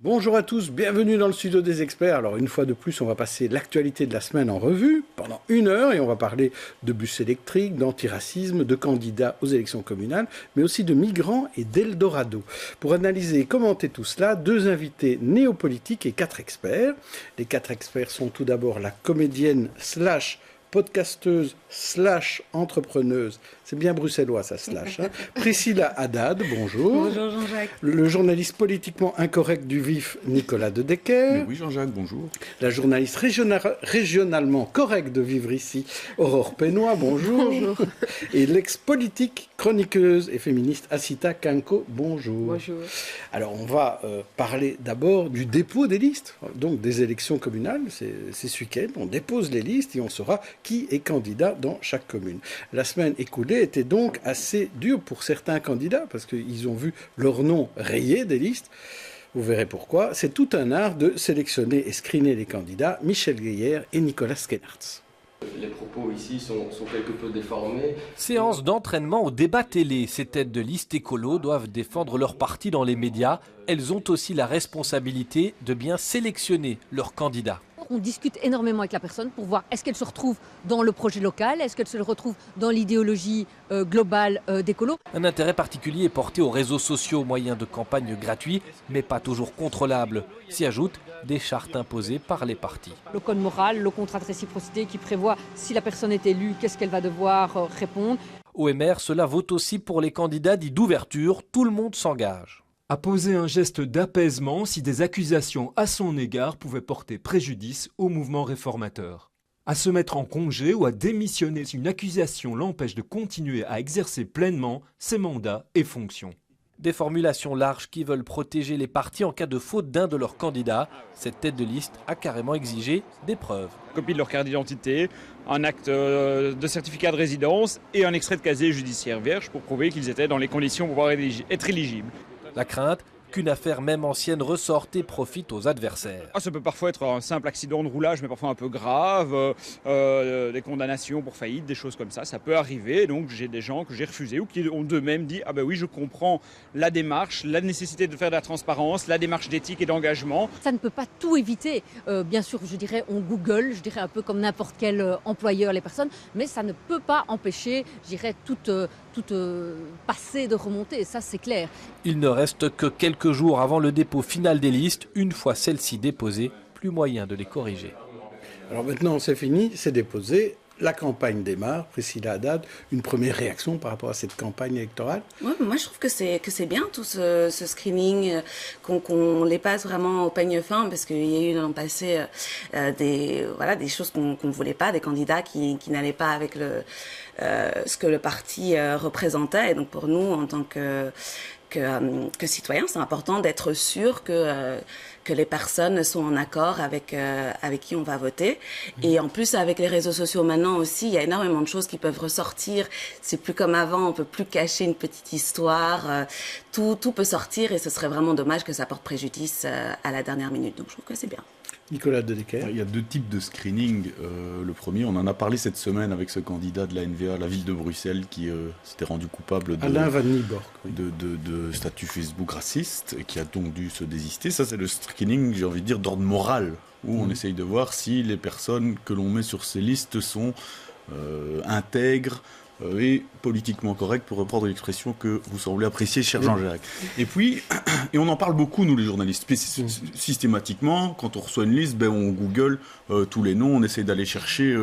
Bonjour à tous, bienvenue dans le studio des experts. Alors une fois de plus, on va passer l'actualité de la semaine en revue pendant 1 heure et on va parler de bus électriques, d'antiracisme, de candidats aux élections communales, mais aussi de migrants et d'Eldorado. Pour analyser et commenter tout cela, 2 invités néopolitiques et 4 experts. Les 4 experts sont tout d'abord la comédienne / podcasteuse / entrepreneuse, c'est bien bruxellois ça slash, hein. Priscilla Haddad, bonjour. Bonjour Jean-Jacques. Le journaliste politiquement incorrect du vif, Nicolas De Decker. Mais oui Jean-Jacques, bonjour. La journaliste régionalement correcte de vivre ici, Aurore Pénois, bonjour. Bonjour. Et l'ex-politique, chroniqueuse et féministe Asita Kanko, bonjour. Bonjour. Alors on va parler d'abord du dépôt des listes, donc des élections communales, c'est ce week-end, on dépose les listes et on saura qui est candidat dans chaque commune. La semaine écoulée était donc assez dure pour certains candidats parce qu'ils ont vu leur nom rayé des listes. Vous verrez pourquoi. C'est tout un art de sélectionner et screener les candidats, Michel Guéhière et Nicolas Skenartz. Les propos ici sont quelque peu déformés. Séance d'entraînement au débat télé. Ces têtes de liste écolo doivent défendre leur parti dans les médias. Elles ont aussi la responsabilité de bien sélectionner leurs candidats. On discute énormément avec la personne pour voir est-ce qu'elle se retrouve dans le projet local, est-ce qu'elle se retrouve dans l'idéologie globale d'écolo. Un intérêt particulier est porté aux réseaux sociaux, moyens de campagne gratuits, mais pas toujours contrôlables. S'y ajoutent des chartes imposées par les partis. Le code moral, le contrat de réciprocité qui prévoit si la personne est élue, qu'est-ce qu'elle va devoir répondre. Au MR, cela vaut aussi pour les candidats dits d'ouverture. Tout le monde s'engage. À poser un geste d'apaisement si des accusations à son égard pouvaient porter préjudice au mouvement réformateur. À se mettre en congé ou à démissionner si une accusation l'empêche de continuer à exercer pleinement ses mandats et fonctions. Des formulations larges qui veulent protéger les partis en cas de faute d'un de leurs candidats. Cette tête de liste a carrément exigé des preuves. Copie de leur carte d'identité, un acte de certificat de résidence et un extrait de casier judiciaire vierge pour prouver qu'ils étaient dans les conditions pour pouvoir être éligibles. La crainte qu'une affaire même ancienne ressorte et profite aux adversaires. Ça peut parfois être un simple accident de roulage, mais parfois un peu grave, des condamnations pour faillite, des choses comme ça peut arriver. Donc j'ai des gens que j'ai refusés ou qui ont d'eux-mêmes dit « Ah ben oui, je comprends la démarche, la nécessité de faire de la transparence, la démarche d'éthique et d'engagement. » Ça ne peut pas tout éviter. Bien sûr, je dirais, on Google, je dirais un peu comme n'importe quel employeur les personnes, mais ça ne peut pas empêcher, je dirais, toute passée de remonter, et ça c'est clair. Il ne reste que quelques jours avant le dépôt final des listes. Une fois celles-ci déposées, plus moyen de les corriger. Alors maintenant c'est fini, c'est déposé. La campagne démarre. Priscilla Haddad, une première réaction par rapport à cette campagne électorale? Ouais, moi je trouve que c'est bien tout ce screening, qu'on les passe vraiment au peigne fin, parce qu'il y a eu dans le passé des choses qu'on ne voulait pas, des candidats qui n'allaient pas avec ce que le parti représentait. Et donc pour nous, en tant que citoyens, c'est important d'être sûr que les personnes sont en accord avec qui on va voter. Et en plus, avec les réseaux sociaux maintenant aussi, il y a énormément de choses qui peuvent ressortir. C'est plus comme avant, on peut plus cacher une petite histoire. Tout peut sortir et ce serait vraiment dommage que ça porte préjudice à la dernière minute. Donc je trouve que c'est bien. Nicolas De Decker. Il y a 2 types de screening. Le premier, on en a parlé cette semaine avec ce candidat de la NVA, la ville de Bruxelles, qui s'était rendu coupable Alain Van Nieborg, oui. de statut Facebook raciste, et qui a donc dû se désister. Ça, c'est le screening, j'ai envie de dire, d'ordre moral, où on essaye de voir si les personnes que l'on met sur ces listes sont intègres, et politiquement correct, pour reprendre l'expression que vous semblez apprécier, cher Jean-Jacques. Et puis, et on en parle beaucoup, nous les journalistes, systématiquement, quand on reçoit une liste, on google tous les noms, on essaie d'aller chercher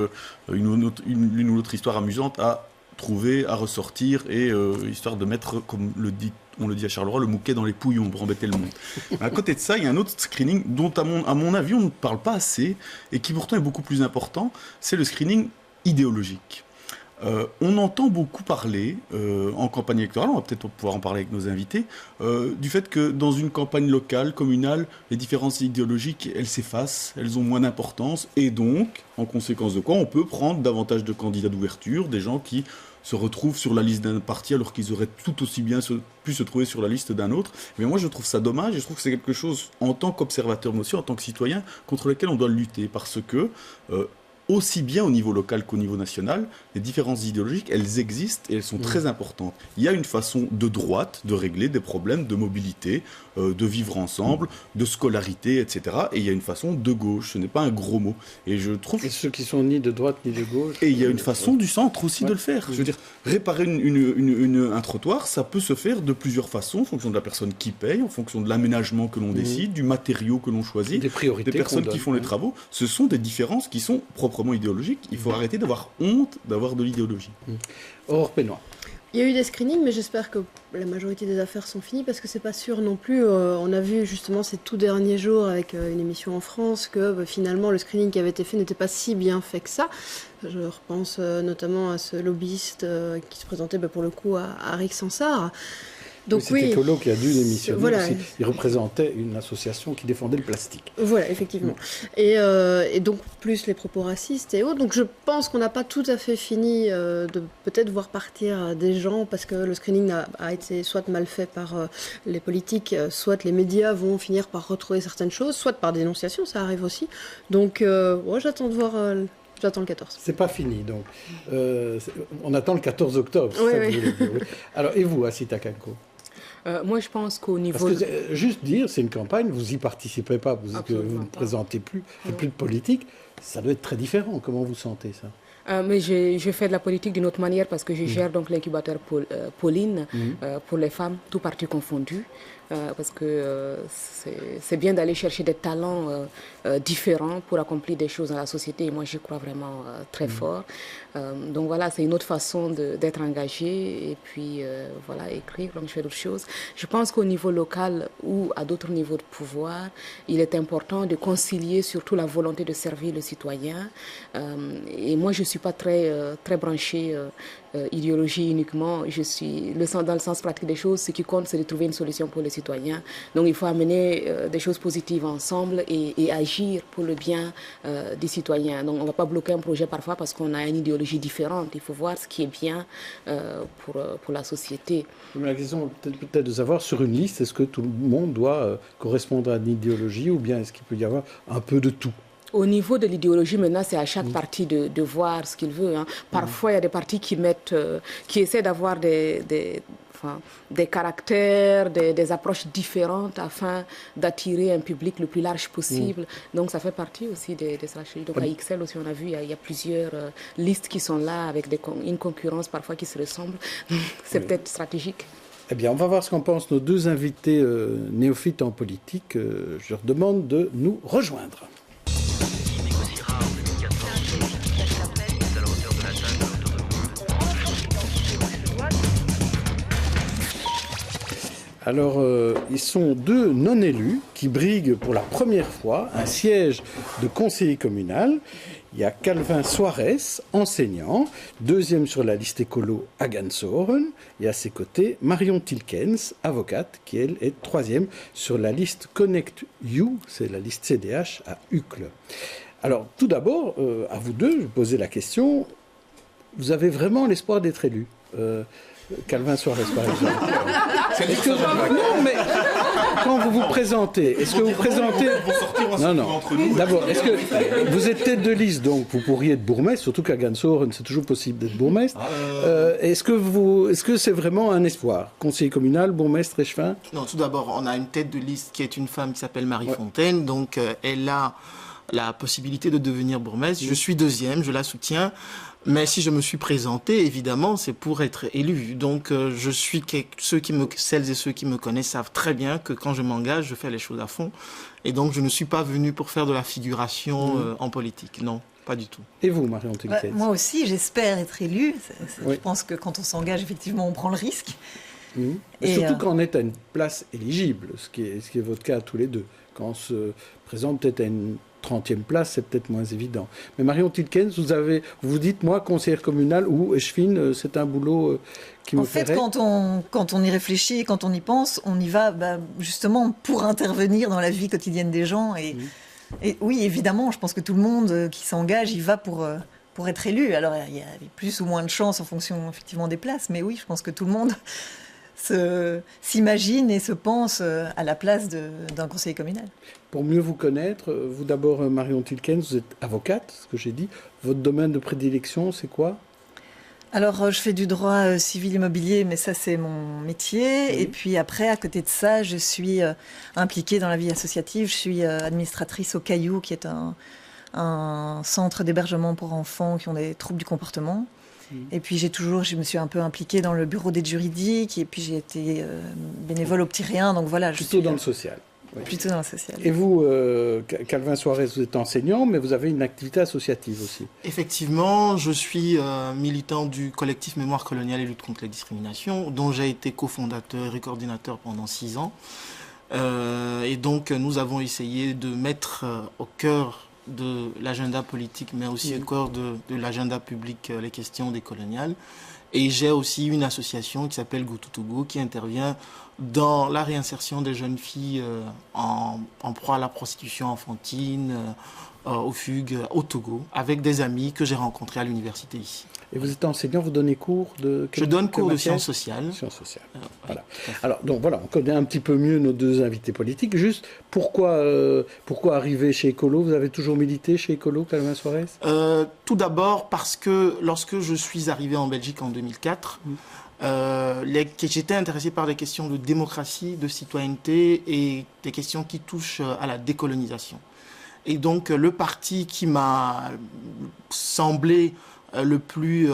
une ou l'autre histoire amusante à trouver, à ressortir, et histoire de mettre, comme on le dit à Charleroi, le mouquet dans les pouillons pour embêter le monde. À côté de ça, il y a un autre screening dont, à mon avis, on ne parle pas assez, et qui pourtant est beaucoup plus important, c'est le screening idéologique. On entend beaucoup parler, en campagne électorale, on va peut-être pouvoir en parler avec nos invités, du fait que dans une campagne locale, communale, les différences idéologiques, elles s'effacent, elles ont moins d'importance, et donc, en conséquence de quoi, on peut prendre davantage de candidats d'ouverture, des gens qui se retrouvent sur la liste d'un parti alors qu'ils auraient tout aussi bien pu se trouver sur la liste d'un autre. Mais moi je trouve ça dommage, et je trouve que c'est quelque chose, en tant qu'observateur, mais aussi en tant que citoyen, contre lequel on doit lutter, parce que aussi bien au niveau local qu'au niveau national, les différences idéologiques, elles existent et elles sont très importantes. Il y a une façon de droite de régler des problèmes de mobilité, de vivre ensemble, de scolarité, etc. Et il y a une façon de gauche, ce n'est pas un gros mot. Et je trouve... Et ceux qui sont ni de droite ni de gauche... Et il y a une façon du centre aussi de le faire. Je veux dire, réparer un trottoir, ça peut se faire de plusieurs façons, en fonction de la personne qui paye, en fonction de l'aménagement que l'on décide, du matériau que l'on choisit, des priorités des personnes qui font les travaux. Ce sont des différences qui sont proprement idéologiques. Il faut arrêter d'avoir honte d'avoir de l'idéologie. Aurore Pénois. Il y a eu des screenings, mais j'espère que la majorité des affaires sont finies parce que c'est pas sûr non plus. On a vu justement ces tout derniers jours avec une émission en France que finalement le screening qui avait été fait n'était pas si bien fait que ça. Je repense notamment à ce lobbyiste qui se présentait pour le coup à Rick Sansard. Donc c'était Colo qui a dû démissionner. Voilà. Il représentait une association qui défendait le plastique. Voilà, effectivement. Et donc plus les propos racistes et autres. Donc je pense qu'on n'a pas tout à fait fini de peut-être voir partir des gens parce que le screening a été soit mal fait par les politiques, soit les médias vont finir par retrouver certaines choses, soit par dénonciation, ça arrive aussi. Donc j'attends de voir... J'attends le 14. C'est pas fini, donc. On attend le 14 octobre. Oui. Alors, et vous, Assita Kanko? Moi, je pense qu'au niveau... Parce que, juste dire, c'est une campagne, vous y participez pas, vous ne présentez plus, plus de politique. Ça doit être très différent. Comment vous sentez ça? Mais je fais de la politique d'une autre manière parce que je gère donc l'incubateur Pauline pour les femmes, tout parti confondu. Parce que c'est bien d'aller chercher des talents différents pour accomplir des choses dans la société. Et moi, j'y crois vraiment très fort. Donc voilà, c'est une autre façon d'être engagé et puis voilà, écrire, donc je fais d'autres choses. Je pense qu'au niveau local ou à d'autres niveaux de pouvoir, il est important de concilier surtout la volonté de servir le citoyen. Et moi, je ne suis pas très branchée idéologie uniquement. Je suis dans le sens pratique des choses. Ce qui compte, c'est de trouver une solution pour les citoyens. Donc il faut amener des choses positives ensemble et agir pour le bien des citoyens. Donc on ne va pas bloquer un projet parfois parce qu'on a une idéologie différente. Il faut voir ce qui est bien pour la société. Mais la question peut-être de savoir, sur une liste, est-ce que tout le monde doit correspondre à une idéologie ou bien est-ce qu'il peut y avoir un peu de tout? Au niveau de l'idéologie, maintenant, c'est à chaque parti de voir ce qu'il veut. Parfois, il y a des partis qui essaient d'avoir des caractères, des approches différentes afin d'attirer un public le plus large possible. Donc, ça fait partie aussi des stratégies. Donc, à XL aussi, on a vu, il y a plusieurs listes qui sont là avec une concurrence parfois qui se ressemble. C'est peut-être stratégique. Eh bien, on va voir ce qu'en pensent nos deux invités néophytes en politique. Je leur demande de nous rejoindre. Alors, ils sont deux non-élus qui briguent pour la première fois un siège de conseiller communal. Il y a Calvin Soares, enseignant, deuxième sur la liste écolo à Gansoren. Et à ses côtés, Marion Tilkens, avocate, qui elle est troisième sur la liste Connect You, c'est la liste CDH à Uccle. Alors, tout d'abord, à vous deux, je posais la question, vous avez vraiment l'espoir d'être élu Calvin Soares, par exemple. Non, mais quand vous vous présentez, est-ce que vous présentez... Non. D'abord, est-ce que vous êtes tête de liste, donc vous pourriez être bourgmestre, surtout qu'à Gansoren, c'est toujours possible d'être bourgmestre. Est-ce que c'est vraiment un espoir? Conseiller communal, bourgmestre, échevin? Non, tout d'abord, on a une tête de liste qui est une femme qui s'appelle Marie Fontaine, donc elle a la possibilité de devenir bourgmestre. Je suis deuxième, je la soutiens. Mais si je me suis présenté, évidemment, c'est pour être élu. Donc, celles et ceux qui me connaissent savent très bien que quand je m'engage, je fais les choses à fond. Et donc, je ne suis pas venu pour faire de la figuration en politique. Non, pas du tout. Et vous, Marion Tilkens? Moi aussi, j'espère être élue. Je pense que quand on s'engage, effectivement, on prend le risque. Et surtout quand on est à une place éligible, ce qui est votre cas à tous les deux. Quand on se présente peut-être à une 30e place, c'est peut-être moins évident. Mais Marion Tilkens, vous dites, moi, conseillère communale ou échevine, c'est un boulot qui me ferait... En fait, quand on y réfléchit, quand on y pense, on y va justement pour intervenir dans la vie quotidienne des gens. Et oui, évidemment, je pense que tout le monde qui s'engage, il va pour être élu. Alors, il y a plus ou moins de chance en fonction, effectivement, des places. Mais oui, je pense que tout le monde s'imaginent et se pensent à la place d'un conseiller communal. Pour mieux vous connaître, vous d'abord, Marion Tilkens, vous êtes avocate, ce que j'ai dit. Votre domaine de prédilection, c'est quoi ? Alors, je fais du droit civil immobilier, mais ça, c'est mon métier. Oui. Et puis après, à côté de ça, je suis impliquée dans la vie associative. Je suis administratrice au Caillou, qui est un centre d'hébergement pour enfants qui ont des troubles du comportement. Et puis je me suis un peu impliquée dans le bureau d'aide juridique. Et puis j'ai été bénévole au Petit Rien. Donc voilà, plutôt dans le social. Oui. Plutôt dans le social. Et vous, Calvin Soares, vous êtes enseignant, mais vous avez une activité associative aussi. Effectivement, je suis militant du collectif Mémoire coloniale et lutte contre les discriminations, dont j'ai été cofondateur et coordinateur pendant 6 ans. Et donc, nous avons essayé de mettre au cœur de l'agenda politique, mais aussi au cœur de l'agenda public, les questions décoloniales. Et j'ai aussi une association qui s'appelle Gututugu, qui intervient dans la réinsertion des jeunes filles en proie à la prostitution enfantine, aux fugues au Togo, avec des amis que j'ai rencontrés à l'université ici. Et vous êtes enseignant, vous donnez cours de... Je donne cours de sciences sociales. Sciences sociales, voilà. Alors, donc voilà, on connaît un petit peu mieux nos deux invités politiques. Juste, pourquoi arriver chez Écolo ? Vous avez toujours milité chez Écolo, Calvin Soares ? Tout d'abord parce que lorsque je suis arrivé en Belgique en 2004, j'étais intéressé par les questions de démocratie, de citoyenneté et des questions qui touchent à la décolonisation. Et donc, le parti qui m'a semblé le plus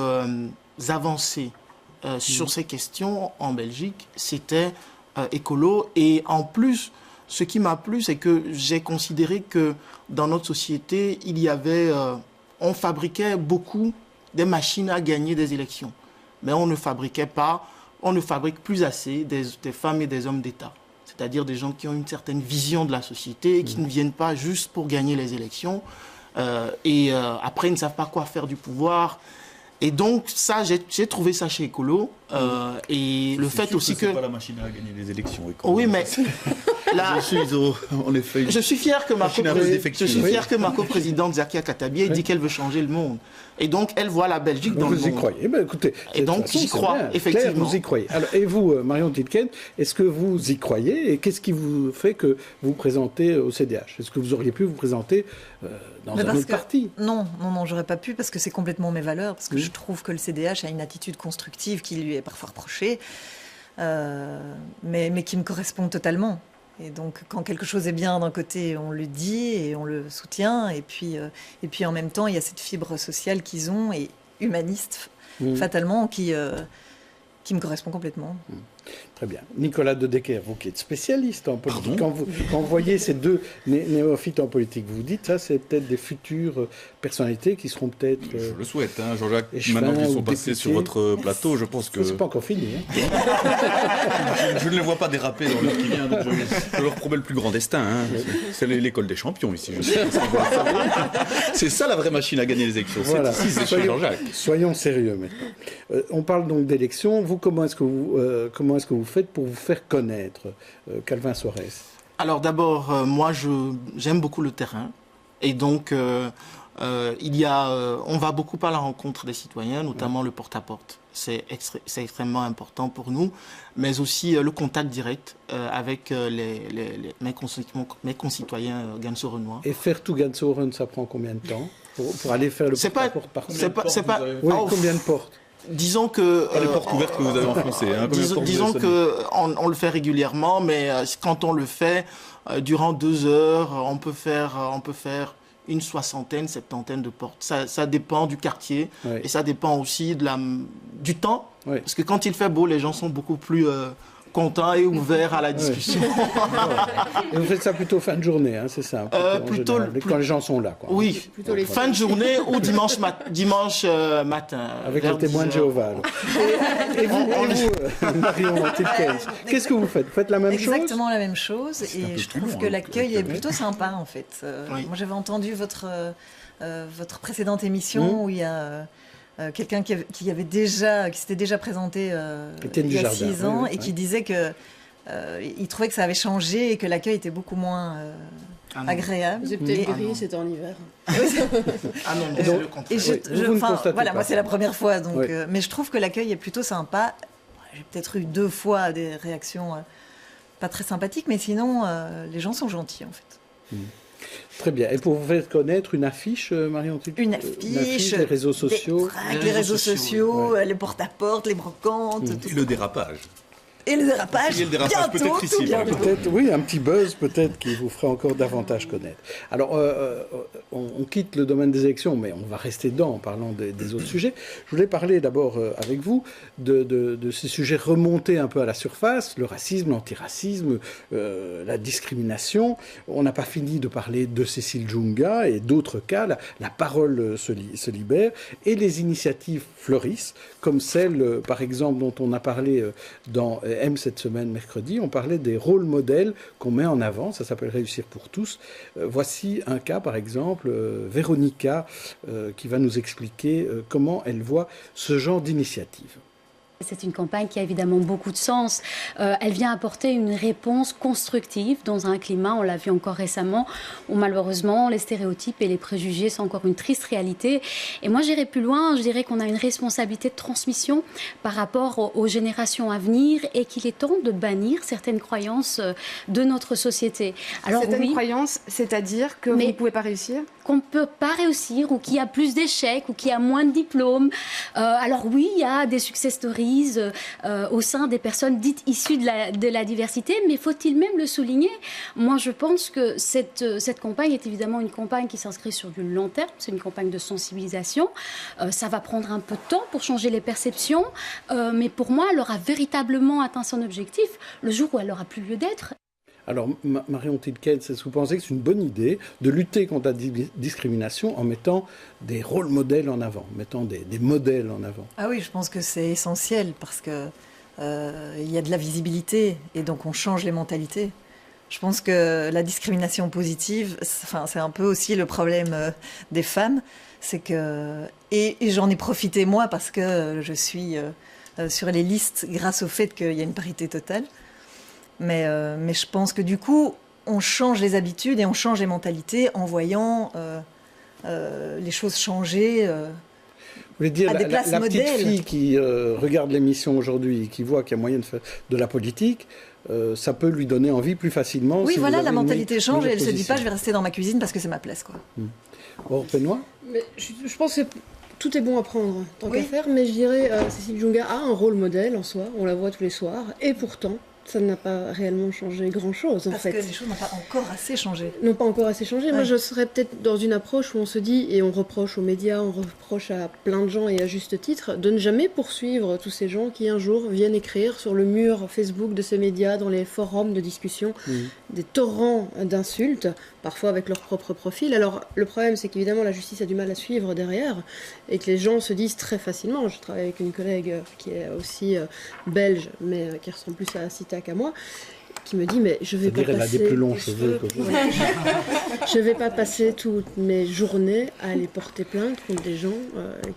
avancé sur ces questions en Belgique, c'était Écolo. Et en plus, ce qui m'a plu, c'est que j'ai considéré que dans notre société, il y avait, on fabriquait beaucoup des machines à gagner des élections. Mais on ne fabrique plus assez des femmes et des hommes d'État. C'est-à-dire des gens qui ont une certaine vision de la société et qui ne viennent pas juste pour gagner les élections. Après, ils ne savent pas quoi faire du pouvoir. Et donc, ça, j'ai trouvé ça chez Écolo. Et le fait aussi que... C'est pas la machine à gagner les élections, Écolo. Oui, mais... Là, je suis fier que ma coprésidente Zakia Katabi dit qu'elle veut changer le monde. Et donc, elle voit la Belgique dans le monde. Vous y croyez. Écoutez, et donc, j'y crois, effectivement. Claire, vous y croyez. Alors, et vous, Marion Tilkens, est-ce que vous y croyez? Et qu'est-ce qui vous fait que vous présentez au CDH? Est-ce que vous auriez pu vous présenter dans un autre parti? Non, j'aurais pas pu parce que c'est complètement mes valeurs. Parce que je trouve que le CDH a une attitude constructive qui lui est parfois reprochée, mais qui me correspond totalement. Et donc, quand quelque chose est bien d'un côté, on le dit et on le soutient. Et puis en même temps, il y a cette fibre sociale qu'ils ont et humaniste, fatalement, qui me correspond complètement. Très bien. Nicolas De Decker, vous qui êtes spécialiste en politique, quand vous voyez ces deux néophytes en politique, vous vous dites, ça, c'est peut-être des futures personnalités qui seront peut-être... Je le souhaite, hein, Jean-Jacques. Maintenant qu'ils sont passés sur votre plateau, je pense que... C'est pas encore fini. Hein. Je ne les vois pas déraper dans l'heure qui vient, donc je leur promets le plus grand destin. Hein. C'est l'école des champions ici. C'est ça la vraie machine à gagner les élections. Voilà. C'est chez Jean-Jacques. Soyons sérieux maintenant. On parle donc d'élections. Vous, comment est-ce que vous faites pour vous faire connaître, Calvin Soares? Alors d'abord, moi j'aime beaucoup le terrain. Et donc, on va beaucoup à la rencontre des citoyens, notamment le porte-à-porte. C'est extrêmement important pour nous, mais aussi le contact direct avec mes concitoyens Ganso-Renois. Et faire tout Ganso-Renois, ça prend combien de temps pour aller faire le porte-à-porte par contre? Combien de portes? Disons que... les portes ouvertes que vous avez enfoncées. Hein, disons qu'on le fait régulièrement, mais quand on le fait, durant 2 heures, on peut faire une 60aine, 70aine de portes. Ça dépend du quartier et ça dépend aussi du temps. Oui. Parce que quand il fait beau, les gens sont beaucoup plus contents et ouverts à la discussion. Et vous faites ça plutôt fin de journée, hein, c'est ça? Plutôt quand les gens sont là. Quoi. Oui, fin de journée ou dimanche matin. Avec les témoins de Jéhovah. Et vous, Marion Tilkens, qu'est-ce que vous faites? Vous faites la même chose? Exactement la même chose. Et je trouve que l'accueil est plutôt sympa, en fait. Moi, j'avais entendu votre précédente émission où il y a... quelqu'un qui s'était déjà présenté il y a 6 ans et qui disait que il trouvait que ça avait changé et que l'accueil était beaucoup moins agréable. Vous avez peut-être guéri, c'était en hiver. C'est le contraire. Voilà, moi c'est la première fois, donc, mais je trouve que l'accueil est plutôt sympa. j'ai peut-être eu 2 fois des réactions pas très sympathiques, mais sinon, les gens sont gentils, en fait. Très bien. Et pour vous faire connaître, une affiche, Marion Tilquet? Une affiche, les réseaux sociaux. Les réseaux sociaux, les porte-à-porte, les brocantes. Et le dérapage. Et le dérapage, bientôt, peut-être ici. Peut-être, oui, un petit buzz peut-être qui vous ferait encore davantage connaître. Alors, on quitte le domaine des élections, mais on va rester dedans en parlant des autres sujets. Je voulais parler d'abord avec vous de ces sujets remontés un peu à la surface, le racisme, l'antiracisme, la discrimination. On n'a pas fini de parler de Cécile Djounga et d'autres cas. La parole se libère et les initiatives fleurissent, comme celle, par exemple, dont on a parlé dans M cette semaine, mercredi. On parlait des rôles modèles qu'on met en avant. Ça s'appelle Réussir pour tous. Voici un cas, par exemple, Véronica, qui va nous expliquer comment elle voit ce genre d'initiative. C'est une campagne qui a évidemment beaucoup de sens. Elle vient apporter une réponse constructive dans un climat, on l'a vu encore récemment, où malheureusement les stéréotypes et les préjugés sont encore une triste réalité. Et moi j'irais plus loin, je dirais qu'on a une responsabilité de transmission par rapport aux générations à venir et qu'il est temps de bannir certaines croyances de notre société. Alors, certaines croyances, c'est-à-dire que vous ne pouvez pas réussir ? Qu'on ne peut pas réussir ou qu'il y a plus d'échecs ou qu'il y a moins de diplômes. Alors oui, il y a des success stories au sein des personnes dites issues de la diversité, mais faut-il même le souligner? Moi, je pense que cette campagne est évidemment une campagne qui s'inscrit sur du long terme. C'est une campagne de sensibilisation. Ça va prendre un peu de temps pour changer les perceptions, mais pour moi, elle aura véritablement atteint son objectif le jour où elle n'aura plus lieu d'être. Alors, Marion Tilquet, est-ce que vous pensez que c'est une bonne idée de lutter contre la discrimination en mettant des rôles modèles en avant, mettant des modèles en avant? Ah oui, je pense que c'est essentiel parce que il y a de la visibilité et donc on change les mentalités. Je pense que la discrimination positive, c'est un peu aussi le problème des femmes, c'est que et j'en ai profité moi parce que je suis sur les listes grâce au fait qu'il y a une parité totale. Mais je pense que du coup, on change les habitudes et on change les mentalités en voyant les choses changer Vous voulez dire, à des places la modèles. petite fille qui regarde l'émission aujourd'hui, qui voit qu'il y a moyen de faire de la politique, ça peut lui donner envie plus facilement. Oui, si voilà, la mentalité change et elle ne se dit position. pas je vais rester dans ma cuisine parce que c'est ma place, quoi. Bon, Benoît ? Mais je pense que tout est bon à prendre, tant qu'à faire, mais je dirais Cécile Djounga a un rôle modèle en soi, on la voit tous les soirs, et pourtant, ça n'a pas réellement changé grand-chose, en fait. Parce que les choses n'ont pas encore assez changé. N'ont pas encore assez changé. Ouais. Moi, je serais peut-être dans une approche où on se dit, et on reproche aux médias, on reproche à plein de gens, et à juste titre, de ne jamais poursuivre tous ces gens qui, un jour, viennent écrire sur le mur Facebook de ces médias, dans les forums de discussion, des torrents d'insultes, parfois avec leur propre profil. Alors, le problème, c'est qu'évidemment, la justice a du mal à suivre derrière, et que les gens se disent très facilement, je travaille avec une collègue qui est aussi belge, mais qui ressemble plus à Sita qu'à moi, qui me dit mais je vais pas passer des plus longs cheveux que vous. Je vais pas passer toutes mes journées à aller porter plainte contre des gens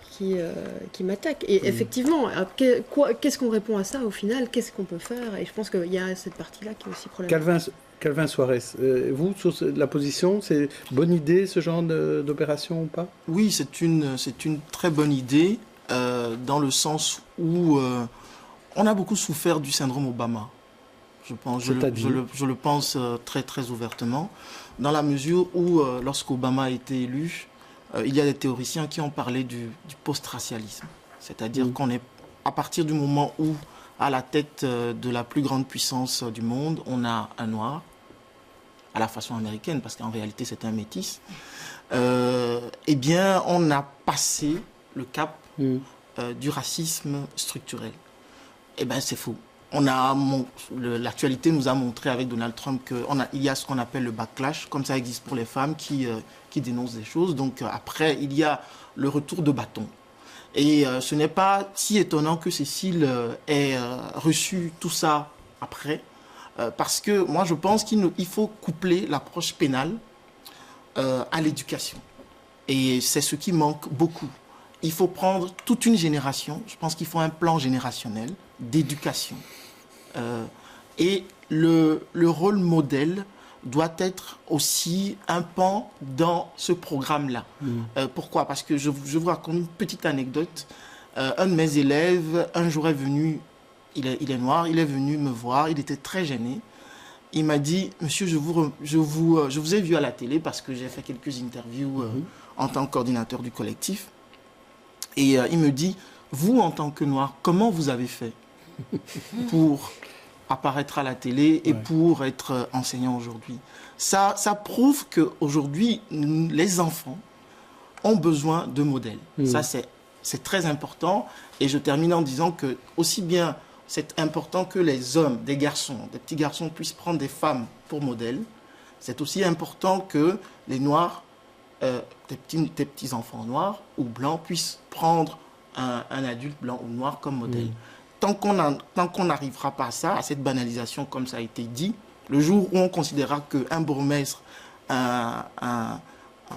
qui m'attaquent. Et effectivement, qu'est-ce qu'on répond à ça au final? Qu'est-ce qu'on peut faire? Et je pense qu'il y a cette partie-là qui est aussi problématique. Calvin Suarez, vous, sur la position, c'est bonne idée ce genre d'opération ou pas? Oui, c'est une très bonne idée dans le sens où on a beaucoup souffert du syndrome Obama. Je pense, je le pense très très ouvertement, dans la mesure où lorsqu'Obama a été élu, il y a des théoriciens qui ont parlé du post-racialisme. C'est-à-dire qu'on est, à partir du moment où, à la tête de la plus grande puissance du monde, on a un noir, à la façon américaine, parce qu'en réalité c'est un métis, eh bien on a passé le cap du racisme structurel. Eh bien c'est faux. L'actualité nous a montré avec Donald Trump qu'il y a ce qu'on appelle le backlash, comme ça existe pour les femmes qui dénoncent des choses. Donc après, il y a le retour de bâton. Et ce n'est pas si étonnant que Cécile ait reçu tout ça après, parce que moi je pense qu'il faut coupler l'approche pénale à l'éducation. Et c'est ce qui manque beaucoup. Il faut prendre toute une génération, je pense qu'il faut un plan générationnel d'éducation. Et le rôle modèle doit être aussi un pan dans ce programme-là. Pourquoi? Parce que je vous raconte une petite anecdote. Un de mes élèves, un jour est venu il est noir, il est venu me voir, il était très gêné. Il m'a dit, monsieur, je vous ai vu à la télé parce que j'ai fait quelques interviews en tant que coordinateur du collectif. Et il me dit, vous, en tant que noir, comment vous avez fait pour apparaître à la télé et pour être enseignant aujourd'hui? Ça prouve qu'aujourd'hui, les enfants ont besoin de modèles. Ça, c'est très important. Et je termine en disant que aussi bien c'est important que les hommes, des petits garçons puissent prendre des femmes pour modèle. C'est aussi important que les noirs, des petits enfants noirs ou blancs puissent prendre un adulte blanc ou noir comme modèle. Tant qu'on n'arrivera pas à ça, à cette banalisation comme ça a été dit, le jour où on considérera qu'un bourgmestre,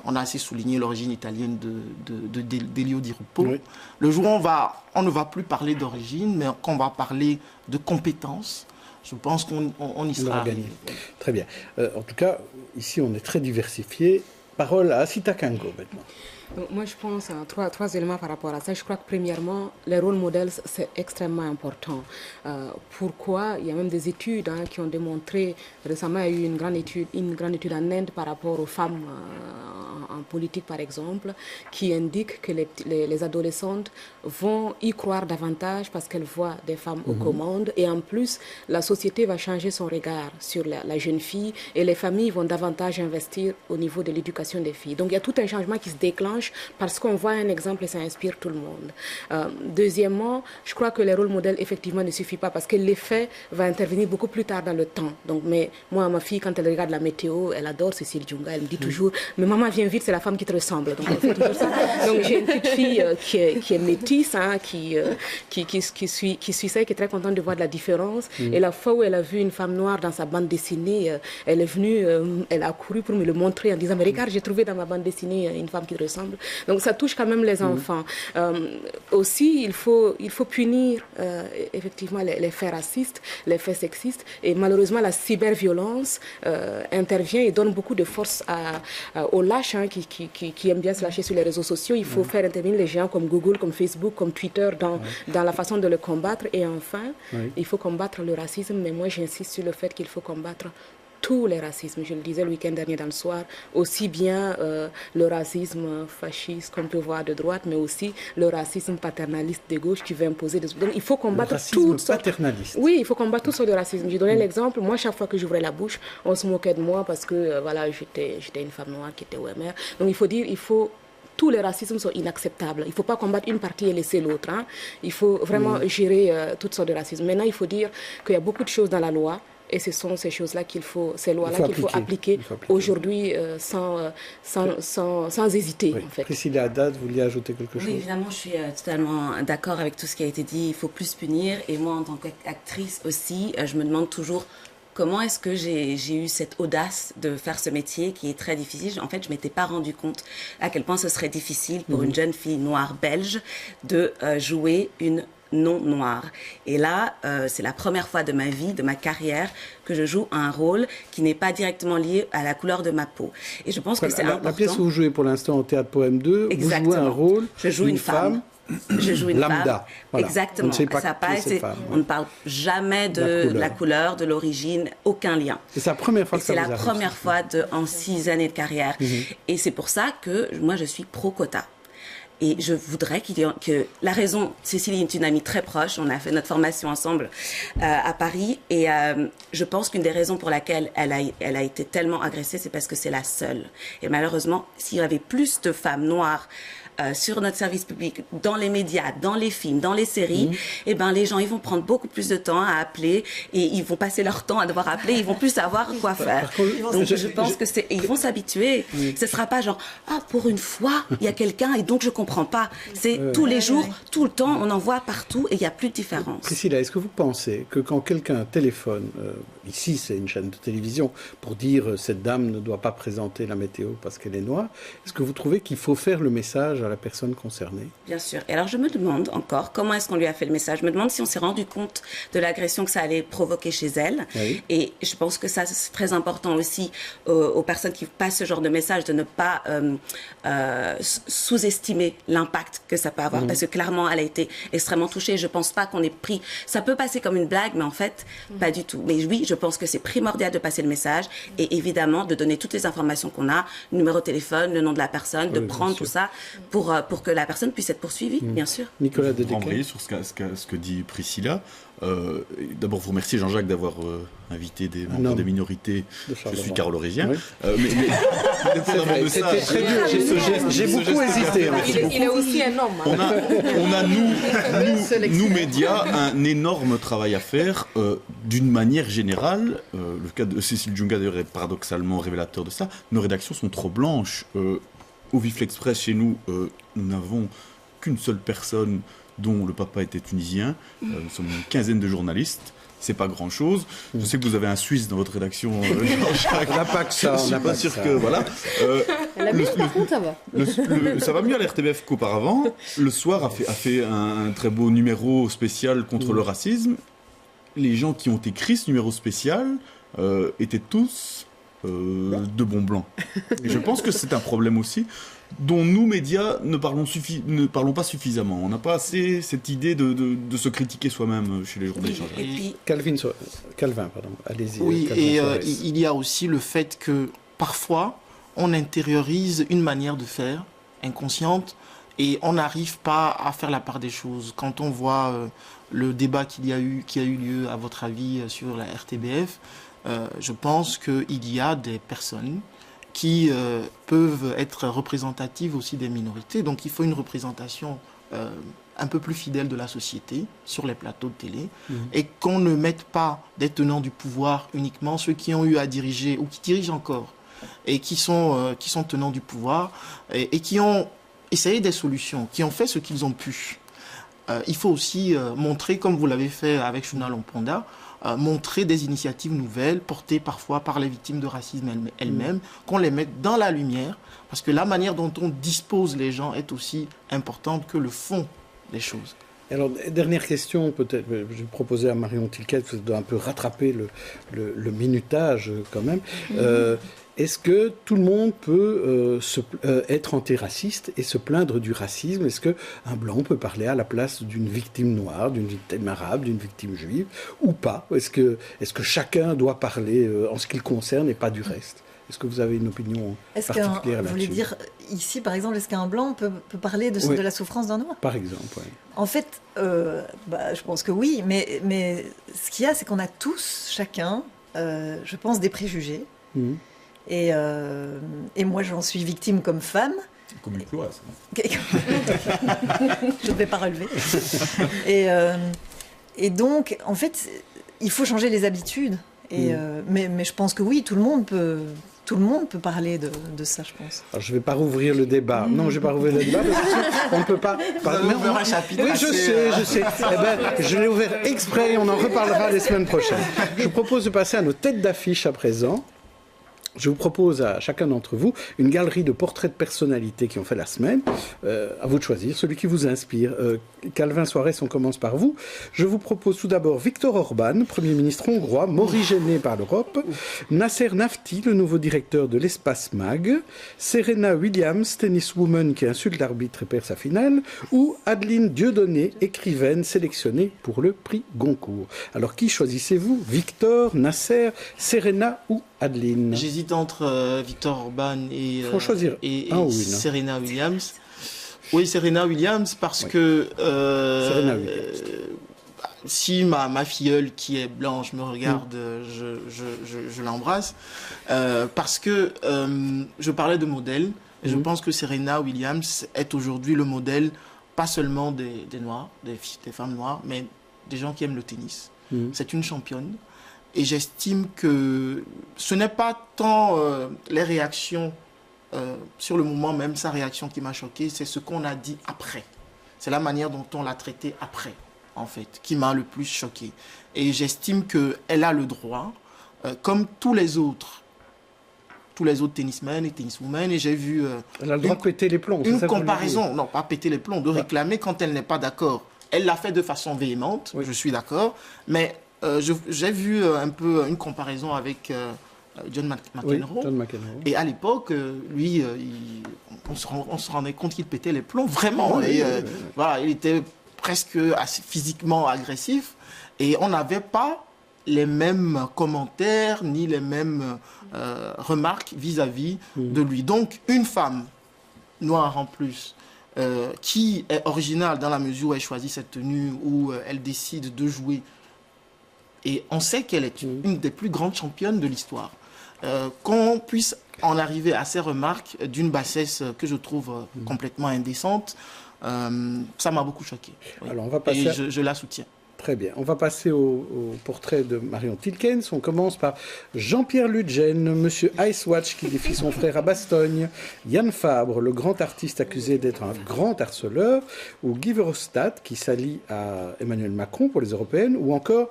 on a assez souligné l'origine italienne de Delio Di Rupo. Le jour où on ne va plus parler d'origine, mais qu'on va parler de compétences, je pense qu'on y sera arrivé. Très bien. En tout cas, ici, on est très diversifié. Parole à Asita Kango maintenant. Donc, moi, je pense à trois éléments par rapport à ça. Je crois que premièrement, les rôles modèles, c'est extrêmement important. Pourquoi? Il y a même des études qui ont démontré, récemment, il y a eu une grande étude en Inde par rapport aux femmes en politique, par exemple, qui indique que les adolescentes vont y croire davantage parce qu'elles voient des femmes aux commandes. Et en plus, la société va changer son regard sur la jeune fille et les familles vont davantage investir au niveau de l'éducation des filles. Donc, il y a tout un changement qui se déclenche parce qu'on voit un exemple et ça inspire tout le monde. Deuxièmement, je crois que les rôles modèles, effectivement, ne suffisent pas parce que l'effet va intervenir beaucoup plus tard dans le temps. Donc, mais moi, ma fille, quand elle regarde la météo, elle adore Cécile Djunga. Elle me dit toujours, mais maman, viens vite, c'est la femme qui te ressemble. Donc, elle fait toujours ça. Donc, j'ai une petite fille qui est métisse, qui suit ça et qui est très contente de voir de la différence. Et la fois où elle a vu une femme noire dans sa bande dessinée, elle est venue, elle a couru pour me le montrer en disant, mais regarde, j'ai trouvé dans ma bande dessinée une femme qui te ressemble. Donc ça touche quand même les enfants. Aussi, il faut punir effectivement les faits racistes, les faits sexistes. Et malheureusement, la cyberviolence intervient et donne beaucoup de force aux lâches qui aiment bien se lâcher sur les réseaux sociaux. Il faut faire intervenir les géants comme Google, comme Facebook, comme Twitter dans la façon de le combattre. Et enfin, il faut combattre le racisme. Mais moi, j'insiste sur le fait qu'il faut combattre tous les racismes. Je le disais le week-end dernier dans le soir, aussi bien le racisme fasciste qu'on peut voir de droite, mais aussi le racisme paternaliste de gauche qui veut imposer des... Donc il faut combattre tout paternaliste. Oui, il faut combattre tout sortes de racisme. J'ai donné l'exemple, moi chaque fois que j'ouvrais la bouche, on se moquait de moi parce que voilà, j'étais une femme noire qui était OMR. Donc il faut dire, tous les racismes sont inacceptables. Il ne faut pas combattre une partie et laisser l'autre. Il faut vraiment gérer toutes sortes de racisme. Maintenant, il faut dire qu'il y a beaucoup de choses dans la loi. Et ce sont ces choses-là ces lois-là qu'il faut appliquer aujourd'hui sans hésiter. En fait. Priscilla Haddad, vous vouliez ajouter quelque chose? Oui, évidemment, je suis totalement d'accord avec tout ce qui a été dit. Il faut plus punir. Et moi, en tant qu'actrice aussi, je me demande toujours comment est-ce que j'ai eu cette audace de faire ce métier qui est très difficile. En fait, je ne m'étais pas rendu compte à quel point ce serait difficile pour une jeune fille noire belge de jouer une non noire. Et là, c'est la première fois de ma vie, de ma carrière, que je joue un rôle qui n'est pas directement lié à la couleur de ma peau. Et je pense que c'est important. La pièce où vous jouez pour l'instant au Théâtre Poème 2, vous jouez un rôle. Je joue une femme. Je joue une lambda. Femme. Voilà. Exactement. On ne parle jamais de la couleur, de l'origine, aucun lien. C'est la première fois que ça vous arrive. C'est la première fois en 6 années de carrière. Et c'est pour ça que moi, je suis pro-quota. Et je voudrais que la raison, Cécilie est une amie très proche, on a fait notre formation ensemble à Paris, et je pense qu'une des raisons pour laquelle elle a été tellement agressée, c'est parce que c'est la seule. Et malheureusement, s'il y avait plus de femmes noires sur notre service public, dans les médias, dans les films, dans les séries, eh ben les gens ils vont prendre beaucoup plus de temps à appeler et ils vont passer leur temps à devoir appeler, ils vont plus savoir quoi faire. Donc je pense que ils vont s'habituer. Ce sera pas genre pour une fois il y a quelqu'un et donc je comprends pas. C'est tous les jours, tout le temps, on en voit partout et il y a plus de différence. Priscilla, est-ce que vous pensez que quand quelqu'un téléphone, ici c'est une chaîne de télévision, pour dire cette dame ne doit pas présenter la météo parce qu'elle est noire, est-ce que vous trouvez qu'il faut faire le message à la personne concernée. Bien sûr. Et alors je me demande encore comment est-ce qu'on lui a fait le message. Je me demande si on s'est rendu compte de l'agression que ça allait provoquer chez elle. Oui. Et je pense que ça, c'est très important aussi aux personnes qui passent ce genre de message de ne pas sous-estimer l'impact que ça peut avoir. Parce que clairement, elle a été extrêmement touchée. Je pense pas qu'on ait pris... Ça peut passer comme une blague, mais en fait, pas du tout. Mais oui, je pense que c'est primordial de passer le message et évidemment de donner toutes les informations qu'on a, le numéro de téléphone, le nom de la personne, de prendre tout ça pour que la personne puisse être poursuivie, bien sûr. Nicolas Pour embrayer sur ce que dit Priscilla, d'abord vous remercier Jean-Jacques d'avoir invité des membres des minorités. Je suis carolorésien. Oui. Mais c'était très dur, j'ai beaucoup hésité. Il est aussi un homme. On a nous médias, un énorme travail à faire d'une manière générale. Le cas de Cécile Djunga d'ailleurs est paradoxalement révélateur de ça. Nos rédactions sont trop blanches. Au Vif l'Express, chez nous, nous n'avons qu'une seule personne dont le papa était tunisien. Nous sommes une quinzaine de journalistes. C'est pas grand-chose. Je sais que vous avez un Suisse dans votre rédaction. On n'a pas que ça. Je suis pas sûr que voilà. La mienne, par contre, ça va. Ça va mieux à l'RTBF qu'auparavant. Le soir a fait un très beau numéro spécial contre le racisme. Les gens qui ont écrit ce numéro spécial étaient tous de bons blancs. Et je pense que c'est un problème aussi dont nous, médias, ne parlons pas suffisamment. On n'a pas assez cette idée de se critiquer soi-même chez les journalistes. Et puis, Calvin, pardon. Allez-y. Oui, Calvin et il y a aussi le fait que parfois, on intériorise une manière de faire inconsciente et on n'arrive pas à faire la part des choses. Quand on voit le débat qui a eu lieu, à votre avis, sur la RTBF, je pense qu'il y a des personnes qui peuvent être représentatives aussi des minorités. Donc il faut une représentation un peu plus fidèle de la société sur les plateaux de télé et qu'on ne mette pas des tenants du pouvoir uniquement, ceux qui ont eu à diriger ou qui dirigent encore et qui sont tenants du pouvoir et qui ont essayé des solutions, qui ont fait ce qu'ils ont pu. Il faut aussi montrer, comme vous l'avez fait avec Shuna Lomponda, montrer des initiatives nouvelles portées parfois par les victimes de racisme elles-mêmes, qu'on les mette dans la lumière, parce que la manière dont on dispose les gens est aussi importante que le fond des choses. Alors, dernière question, peut-être, je vais proposer à Marion Tilquet, parce que doit un peu rattraper le minutage quand même. Est-ce que tout le monde peut être antiraciste et se plaindre du racisme? Est-ce qu'un blanc peut parler à la place d'une victime noire, d'une victime arabe, d'une victime juive, ou pas? Est-ce que chacun doit parler en ce qui le concerne et pas du reste? Est-ce que vous avez une opinion particulière là-dessus? Vous voulez dire, ici, par exemple, est-ce qu'un blanc peut parler de la souffrance d'un noir? Par exemple, oui. En fait, je pense que oui, mais ce qu'il y a, c'est qu'on a tous, chacun, je pense, des préjugés. Et moi, j'en suis victime comme femme. Comme une cloise. Je ne vais pas relever. Et donc, en fait, il faut changer les habitudes. Mais je pense que oui, tout le monde peut parler de ça, je pense. Alors, je ne vais pas rouvrir le débat. Non, je ne vais pas rouvrir le débat parce qu'on ne peut pas... Vous avez ouvert un chapitre. Oui, je sais. Eh ben, je l'ai ouvert exprès et on en reparlera les semaines prochaines. Je vous propose de passer à nos têtes d'affiche à présent. Je vous propose à chacun d'entre vous une galerie de portraits de personnalités qui ont fait la semaine. À vous de choisir celui qui vous inspire. Calvin Soares, on commence par vous. Je vous propose tout d'abord Viktor Orban, Premier ministre hongrois, morigéné par l'Europe. Nasser Nafti, le nouveau directeur de l'Espace Mag. Serena Williams, tenniswoman qui insulte l'arbitre et perd sa finale. Ou Adeline Dieudonné, écrivaine sélectionnée pour le prix Goncourt. Alors qui choisissez-vous? Victor, Nasser, Serena ou Adeline? J'hésite entre Viktor Orban et Serena Williams. Oui, Serena Williams, parce que Serena Williams. Si ma filleule qui est blanche me regarde, je l'embrasse. Parce que je parlais de modèle, et je pense que Serena Williams est aujourd'hui le modèle, pas seulement des Noirs, des femmes noires, mais des gens qui aiment le tennis. C'est une championne. Et j'estime que ce n'est pas tant les réactions sur le moment même, sa réaction qui m'a choqué, c'est ce qu'on a dit après. C'est la manière dont on l'a traité après, en fait, qui m'a le plus choqué. Et j'estime qu'elle a le droit, comme tous les autres tous les autres tennismen et tenniswomen, et j'ai vu elle a le droit de péter les plombs. Une comparaison, non pas péter les plombs, de réclamer quand elle n'est pas d'accord. Elle l'a fait de façon véhémente, je suis d'accord, mais j'ai vu un peu une comparaison avec John McEnroe. John McEnroe. Et à l'époque, lui, on se rendait compte qu'il pétait les plombs, vraiment. Voilà, il était presque assez physiquement agressif. Et on n'avait pas les mêmes commentaires, ni les mêmes remarques vis-à-vis de lui. Donc, une femme noire en plus, qui est originale dans la mesure où elle choisit cette tenue, où elle décide de jouer. Et on sait qu'elle est une des plus grandes championnes de l'histoire. Qu'on puisse en arriver à ces remarques d'une bassesse que je trouve complètement indécente, ça m'a beaucoup choqué. Oui. Alors on va passer et je la soutiens. Très bien. On va passer au portrait de Marion Tilkens. On commence par Jean-Pierre Ludgen, Monsieur Icewatch qui défie son frère à Bastogne, Yann Fabre, le grand artiste accusé d'être un grand harceleur, ou Guy Verhofstadt qui s'allie à Emmanuel Macron pour les européennes, ou encore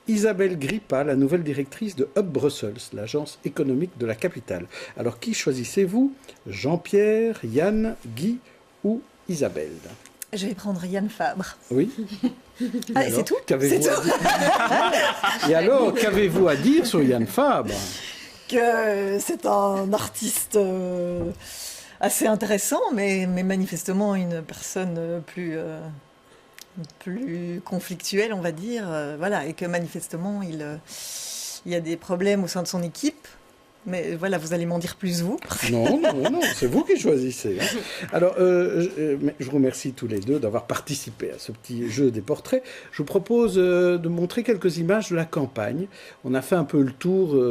Isabelle Grippa, la nouvelle directrice de Hub Brussels, l'agence économique de la capitale. Alors qui choisissez-vous? Jean-Pierre, Yann, Guy ou Isabelle? Je vais prendre Yann Fabre. Oui. Ah, c'est tout? C'est tout. Et alors, qu'avez-vous à dire sur Yann Fabre? Que c'est un artiste assez intéressant, mais manifestement une personne plus conflictuelle, on va dire. Voilà, et que manifestement, il y a des problèmes au sein de son équipe. Mais voilà, vous allez m'en dire plus, vous. Non, c'est vous qui choisissez. Alors, je vous remercie tous les deux d'avoir participé à ce petit jeu des portraits. Je vous propose de montrer quelques images de la campagne. On a fait un peu le tour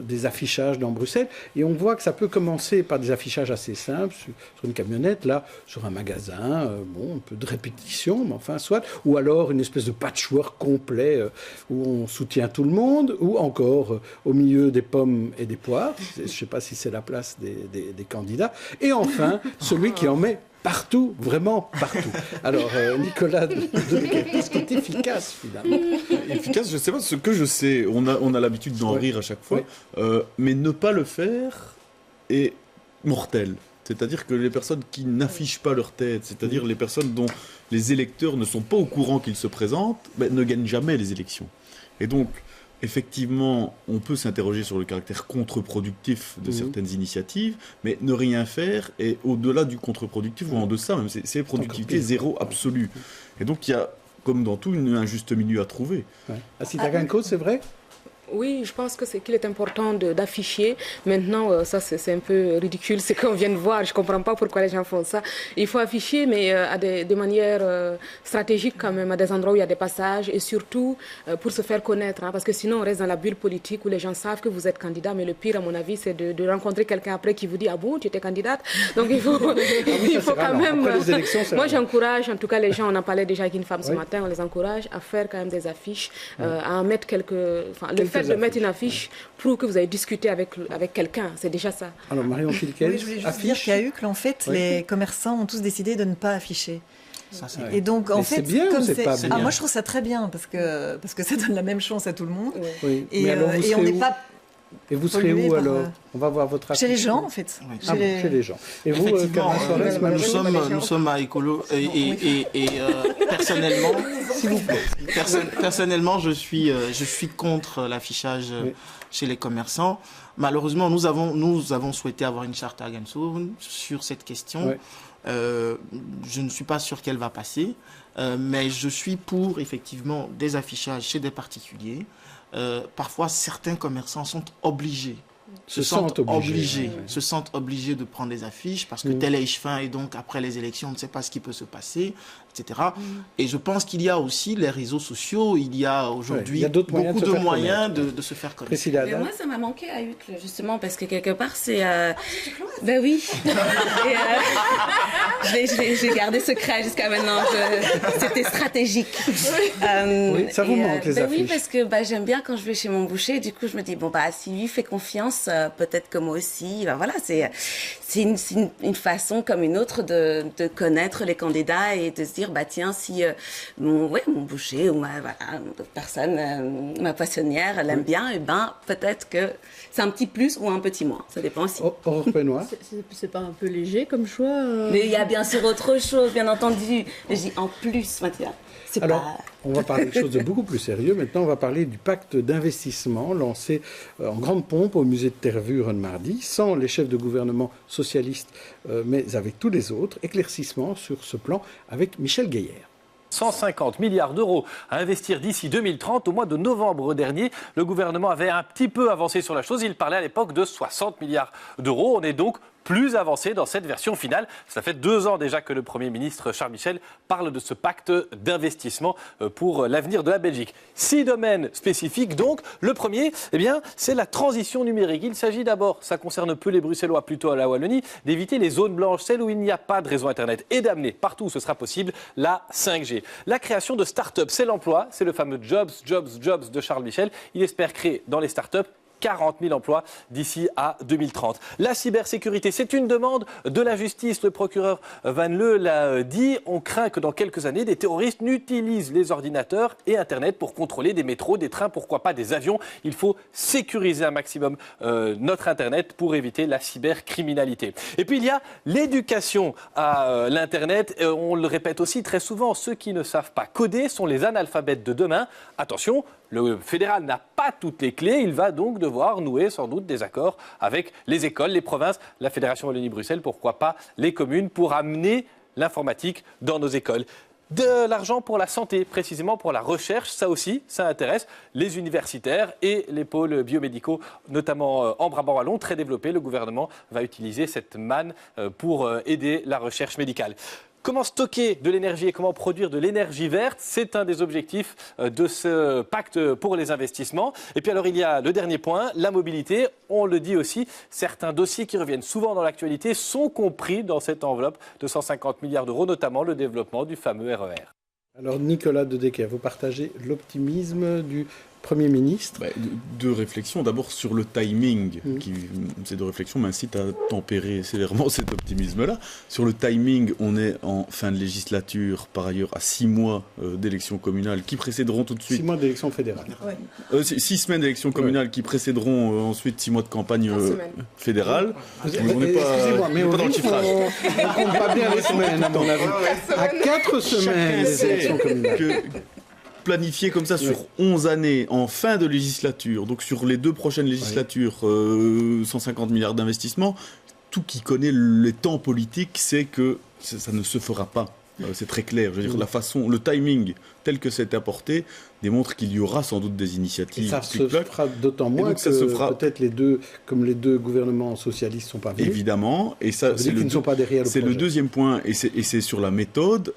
des affichages dans Bruxelles, et on voit que ça peut commencer par des affichages assez simples, sur une camionnette, là, sur un magasin, un peu de répétition, mais enfin, soit, ou alors une espèce de patchwork complet où on soutient tout le monde, ou encore au milieu des pommes et des poires. Je ne sais pas si c'est la place des candidats. Et enfin, celui qui en met partout, vraiment partout. Alors, Nicolas Dedecker, qu'est-ce qui est efficace, finalement? Efficace, je ne sais pas. Ce que je sais, on a l'habitude d'en rire à chaque fois, mais ne pas le faire est mortel. C'est-à-dire que les personnes qui n'affichent pas leur tête, c'est-à-dire les personnes dont les électeurs ne sont pas au courant qu'ils se présentent, ne gagnent jamais les élections. Et donc, effectivement, on peut s'interroger sur le caractère contre-productif de certaines initiatives, mais ne rien faire est au-delà du contre-productif, ou en deçà même, c'est productivité zéro absolue. Et donc il y a, comme dans tout, un juste milieu à trouver. Asita Ganko, c'est vrai? Oui, je pense que qu'il est important d'afficher. Maintenant, ça c'est un peu ridicule, ce qu'on vient de voir. Je ne comprends pas pourquoi les gens font ça. Il faut afficher, mais de manière stratégique quand même, à des endroits où il y a des passages, et surtout pour se faire connaître. Hein, parce que sinon, on reste dans la bulle politique où les gens savent que vous êtes candidat. Mais le pire, à mon avis, c'est de rencontrer quelqu'un après qui vous dit « Ah bon, tu étais candidate ?» Donc il faut, quand même... Moi, j'encourage, en tout cas les gens, on en parlait déjà avec une femme ce matin, on les encourage à faire quand même des affiches, à en mettre quelques... Le fait de mettre une affiche prouve que vous avez discuté avec quelqu'un, c'est déjà ça. Alors Marion Tilkens, oui, je voulais juste dire qu'à Uccle, en fait, les commerçants ont tous décidé de ne pas afficher. Ça, et donc, en fait, bien, comme c'est pas bien. Moi, je trouve ça très bien parce que ça donne la même chance à tout le monde. Oui. Et on n'est pas... Et vous serez où alors? On va voir votre affiche. Chez les gens, en fait. Oui. Chez les gens. Et vous, nous sommes à Écolo et personnellement, s'il vous plaît, personnellement, je suis contre l'affichage chez les commerçants. Malheureusement, nous avons souhaité avoir une charte Argensourn sur cette question. Je ne suis pas sûr qu'elle va passer, mais je suis pour effectivement des affichages chez des particuliers. Parfois, certains commerçants sont obligés, se sentent obligés de prendre des affiches parce que tel est fin et donc après les élections, on ne sait pas ce qui peut se passer, etc. Et je pense qu'il y a aussi les réseaux sociaux, il y a aujourd'hui beaucoup de moyens de se faire connaître. Mais moi, ça m'a manqué à Uccle, justement, parce que quelque part, c'est... Ben oui. J'ai gardé secret jusqu'à maintenant. C'était stratégique. Oui, ça vous manque les affiches. Oui, parce que j'aime bien quand je vais chez mon boucher. Du coup, je me dis si lui fait confiance, peut-être que moi aussi. Voilà, c'est une façon comme une autre de connaître les candidats et de se dire tiens, si mon boucher ou ma personne, ma poissonnière l'aime bien, et peut-être que c'est un petit plus ou un petit moins. Ça dépend aussi. Aurore Pénois. C'est pas un peu léger comme choix Mais il y a bien sûr autre chose, bien entendu. Mais je dis en plus, Mathieu. Alors, on va parler de choses de beaucoup plus sérieux. Maintenant, on va parler du pacte d'investissement lancé en grande pompe au musée de Tervuren mardi, sans les chefs de gouvernement socialistes, mais avec tous les autres. Éclaircissement sur ce plan avec Michel Gaillard. 150 milliards d'euros à investir d'ici 2030. Au mois de novembre dernier, le gouvernement avait un petit peu avancé sur la chose. Il parlait à l'époque de 60 milliards d'euros. On est donc plus avancé dans cette version finale. Ça fait 2 ans déjà que le Premier ministre Charles Michel parle de ce pacte d'investissement pour l'avenir de la Belgique. 6 domaines spécifiques donc. Le premier, c'est la transition numérique. Il s'agit d'abord, ça concerne peu les Bruxellois, plutôt à la Wallonie, d'éviter les zones blanches, celles où il n'y a pas de réseau Internet, et d'amener partout où ce sera possible la 5G. La création de start-up, c'est l'emploi, c'est le fameux Jobs de Charles Michel. Il espère créer dans les start-up 40 000 emplois d'ici à 2030. La cybersécurité, c'est une demande de la justice. Le procureur Van Leu l'a dit. On craint que dans quelques années, des terroristes n'utilisent les ordinateurs et Internet pour contrôler des métros, des trains, pourquoi pas des avions. Il faut sécuriser un maximum notre Internet pour éviter la cybercriminalité. Et puis il y a l'éducation à l'Internet. On le répète aussi très souvent, ceux qui ne savent pas coder sont les analphabètes de demain. Attention, le fédéral n'a pas toutes les clés. Il va donc devoir nouer sans doute des accords avec les écoles, les provinces, la Fédération Wallonie-Bruxelles, pourquoi pas les communes, pour amener l'informatique dans nos écoles. De l'argent pour la santé, précisément pour la recherche, ça aussi, ça intéresse les universitaires et les pôles biomédicaux, notamment en Brabant wallon, très développés. Le gouvernement va utiliser cette manne pour aider la recherche médicale. Comment stocker de l'énergie et comment produire de l'énergie verte, c'est un des objectifs de ce pacte pour les investissements. Et puis alors il y a le dernier point, la mobilité. On le dit aussi, certains dossiers qui reviennent souvent dans l'actualité sont compris dans cette enveloppe de 150 milliards d'euros, notamment le développement du fameux RER. Alors Nicolas Dedecker, vous partagez l'optimisme du Premier ministre? Deux réflexions. D'abord sur le timing. Ces deux réflexions m'incitent à tempérer sévèrement cet optimisme-là. Sur le timing, on est en fin de législature, par ailleurs à 6 mois d'élections communales qui précéderont tout de suite... 6 mois d'élections fédérales. 6 semaines d'élections communales qui précéderont ensuite 6 mois de campagne fédérale. Excusez-moi, mais on dans le chiffrage. On compte pas bien les semaines, à mon avis. À 4 semaines des élections communales. Planifié comme ça sur 11 années en fin de législature, donc sur les 2 prochaines législatures, 150 milliards d'investissements, tout qui connaît les temps politiques sait que ça ne se fera pas. C'est très clair. Je veux dire, la façon, le timing tel que c'est apporté démontre qu'il y aura sans doute des initiatives. Et ça se fera d'autant moins que peut-être les deux gouvernements socialistes ne sont pas venus. Évidemment. Et ça c'est ne sont pas derrière le projet. C'est le deuxième point, et c'est sur la méthode.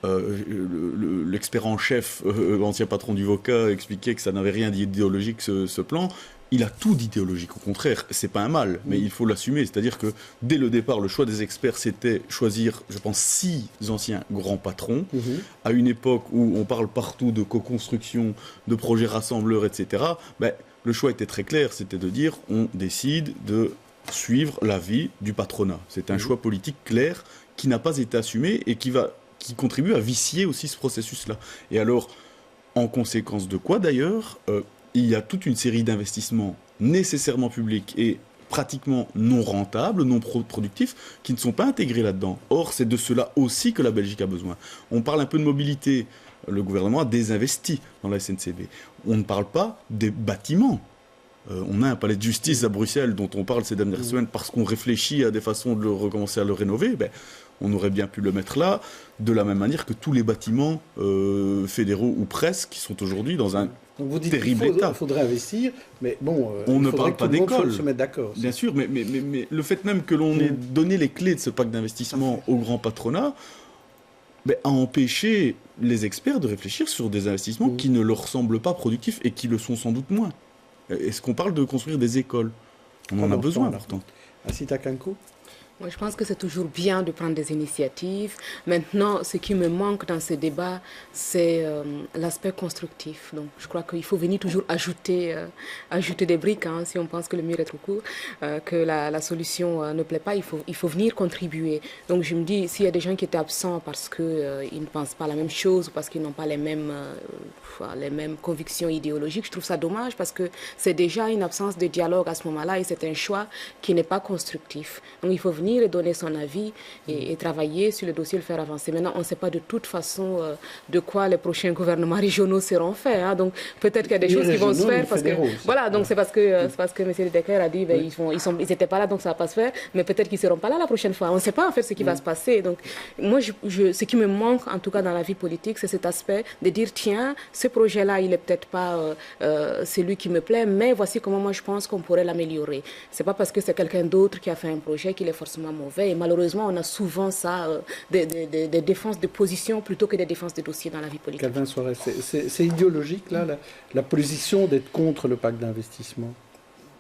L'expert en chef, l'ancien patron du VOCA, expliquait que ça n'avait rien d'idéologique ce plan. Il a tout d'idéologique, au contraire, c'est pas un mal, mais il faut l'assumer. C'est-à-dire que dès le départ, le choix des experts, c'était choisir, je pense, 6 anciens grands patrons, à une époque où on parle partout de co-construction, de projets rassembleurs, etc. Le choix était très clair, c'était de dire on décide de suivre l'avis du patronat. C'est un choix politique clair qui n'a pas été assumé et qui contribue à vicier aussi ce processus-là. Et alors, en conséquence de quoi d'ailleurs, il y a toute une série d'investissements nécessairement publics et pratiquement non rentables, non productifs, qui ne sont pas intégrés là-dedans. Or, c'est de cela aussi que la Belgique a besoin. On parle un peu de mobilité. Le gouvernement a désinvesti dans la SNCB. On ne parle pas des bâtiments. On a un palais de justice à Bruxelles dont on parle ces dernières semaines parce qu'on réfléchit à des façons de recommencer à le rénover. On aurait bien pu le mettre là, de la même manière que tous les bâtiments fédéraux ou presque qui sont aujourd'hui dans un terrible état. Il faudrait investir, mais bon, on ne parle pas d'école. Se mettre d'accord. Bien sûr, mais le fait même que l'on ait donné les clés de ce pacte d'investissement au grand patronat a empêché les experts de réfléchir sur des investissements qui ne leur semblent pas productifs et qui le sont sans doute moins. Est-ce qu'on parle de construire des écoles? On en a besoin pourtant. Asita Kanko? Moi, je pense que c'est toujours bien de prendre des initiatives. Maintenant, ce qui me manque dans ce débat, c'est l'aspect constructif. Donc, je crois qu'il faut venir toujours ajouter des briques. Hein, si on pense que le mur est trop court, que la solution ne plaît pas, il faut venir contribuer. Donc, je me dis, s'il y a des gens qui étaient absents parce qu'ils ne pensent pas la même chose, ou parce qu'ils n'ont pas les mêmes convictions idéologiques, je trouve ça dommage parce que c'est déjà une absence de dialogue à ce moment-là et c'est un choix qui n'est pas constructif. Donc, il faut venir et donner son avis et travailler sur le dossier, le faire avancer. Maintenant, on ne sait pas de toute façon de quoi les prochains gouvernements régionaux seront faits. Hein. Donc, peut-être qu'il y a des choses qui vont se faire. Parce que, voilà, donc c'est parce que M. Decker a dit ils n'étaient pas là, donc ça ne va pas se faire. Mais peut-être qu'ils ne seront pas là la prochaine fois. On ne sait pas en fait ce qui va se passer. Donc, moi, ce qui me manque, en tout cas dans la vie politique, c'est cet aspect de dire tiens, ce projet-là, il n'est peut-être pas celui qui me plaît, mais voici comment moi je pense qu'on pourrait l'améliorer. Ce n'est pas parce que c'est quelqu'un d'autre qui a fait un projet qu'il est forcément mauvais. Et malheureusement, on a souvent ça, des défenses de position plutôt que des défenses de dossiers dans la vie politique. Calvin Soares, c'est idéologique, là, la position d'être contre le pacte d'investissement?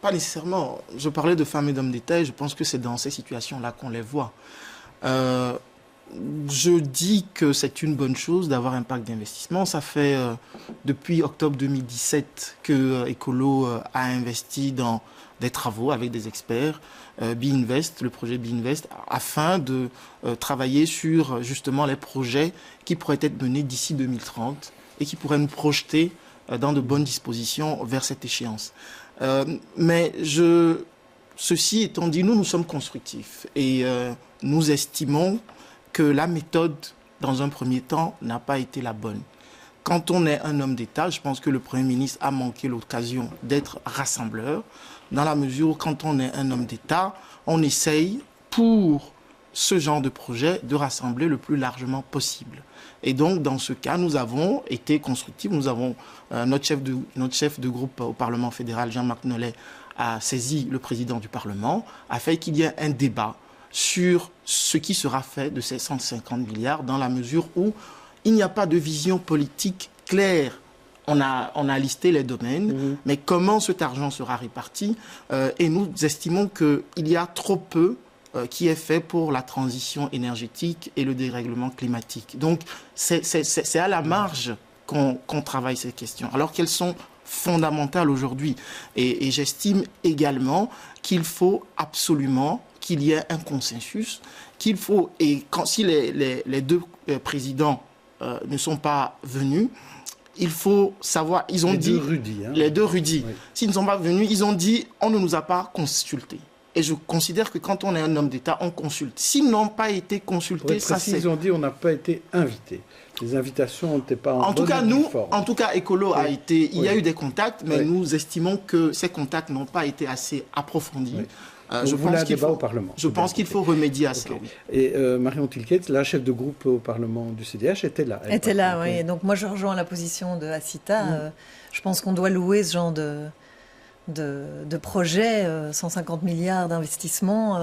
Pas nécessairement. Je parlais de femmes et d'hommes d'État et je pense que c'est dans ces situations-là qu'on les voit. Je dis que c'est une bonne chose d'avoir un pacte d'investissement. Ça fait depuis octobre 2017 que Ecolo a investi dans des travaux avec des experts, BeInvest, le projet BeInvest, afin de travailler sur justement les projets qui pourraient être menés d'ici 2030 et qui pourraient nous projeter dans de bonnes dispositions vers cette échéance. Mais ceci étant dit, nous sommes constructifs et nous estimons que la méthode, dans un premier temps, n'a pas été la bonne. Quand on est un homme d'État, je pense que le Premier ministre a manqué l'occasion d'être rassembleur, dans la mesure où quand on est un homme d'État, on essaye, pour ce genre de projet, de rassembler le plus largement possible. Et donc, dans ce cas, nous avons été constructifs. Nous avons notre chef de groupe au Parlement fédéral, Jean-Marc Nollet, a saisi le président du Parlement, a fait qu'il y ait un débat sur ce qui sera fait de ces 150 milliards, dans la mesure où il n'y a pas de vision politique claire. On a listé les domaines, mais comment cet argent sera réparti et nous estimons qu'il y a trop peu qui est fait pour la transition énergétique et le dérèglement climatique. Donc, c'est à la marge qu'on travaille ces questions, alors qu'elles sont fondamentales aujourd'hui. Et j'estime également qu'il faut absolument qu'il y ait un consensus, qu'il faut, et si les deux présidents ne sont pas venus, il faut savoir, ils ont dit, les deux Rudy, oui. S'ils ne sont pas venus, ils ont dit, on ne nous a pas consultés. Et je considère que quand on est un homme d'État, on consulte. S'ils n'ont pas été consultés, ça c'est... Ils ont dit, on n'a pas été invités. Les invitations n'étaient pas en tout cas, en tout cas, Ecolo a été... Il y a eu des contacts, mais nous estimons que ces contacts n'ont pas été assez approfondis. Oui. Je pense qu'il faut, au Parlement. Je pense qu'il faut remédier à ça. Oui. Et Marion Tilquet, la chef de groupe au Parlement du CDH, était là. Elle était là, oui. Donc moi, je rejoins la position de Assita. Je pense qu'on doit louer ce genre de projet, 150 milliards d'investissements,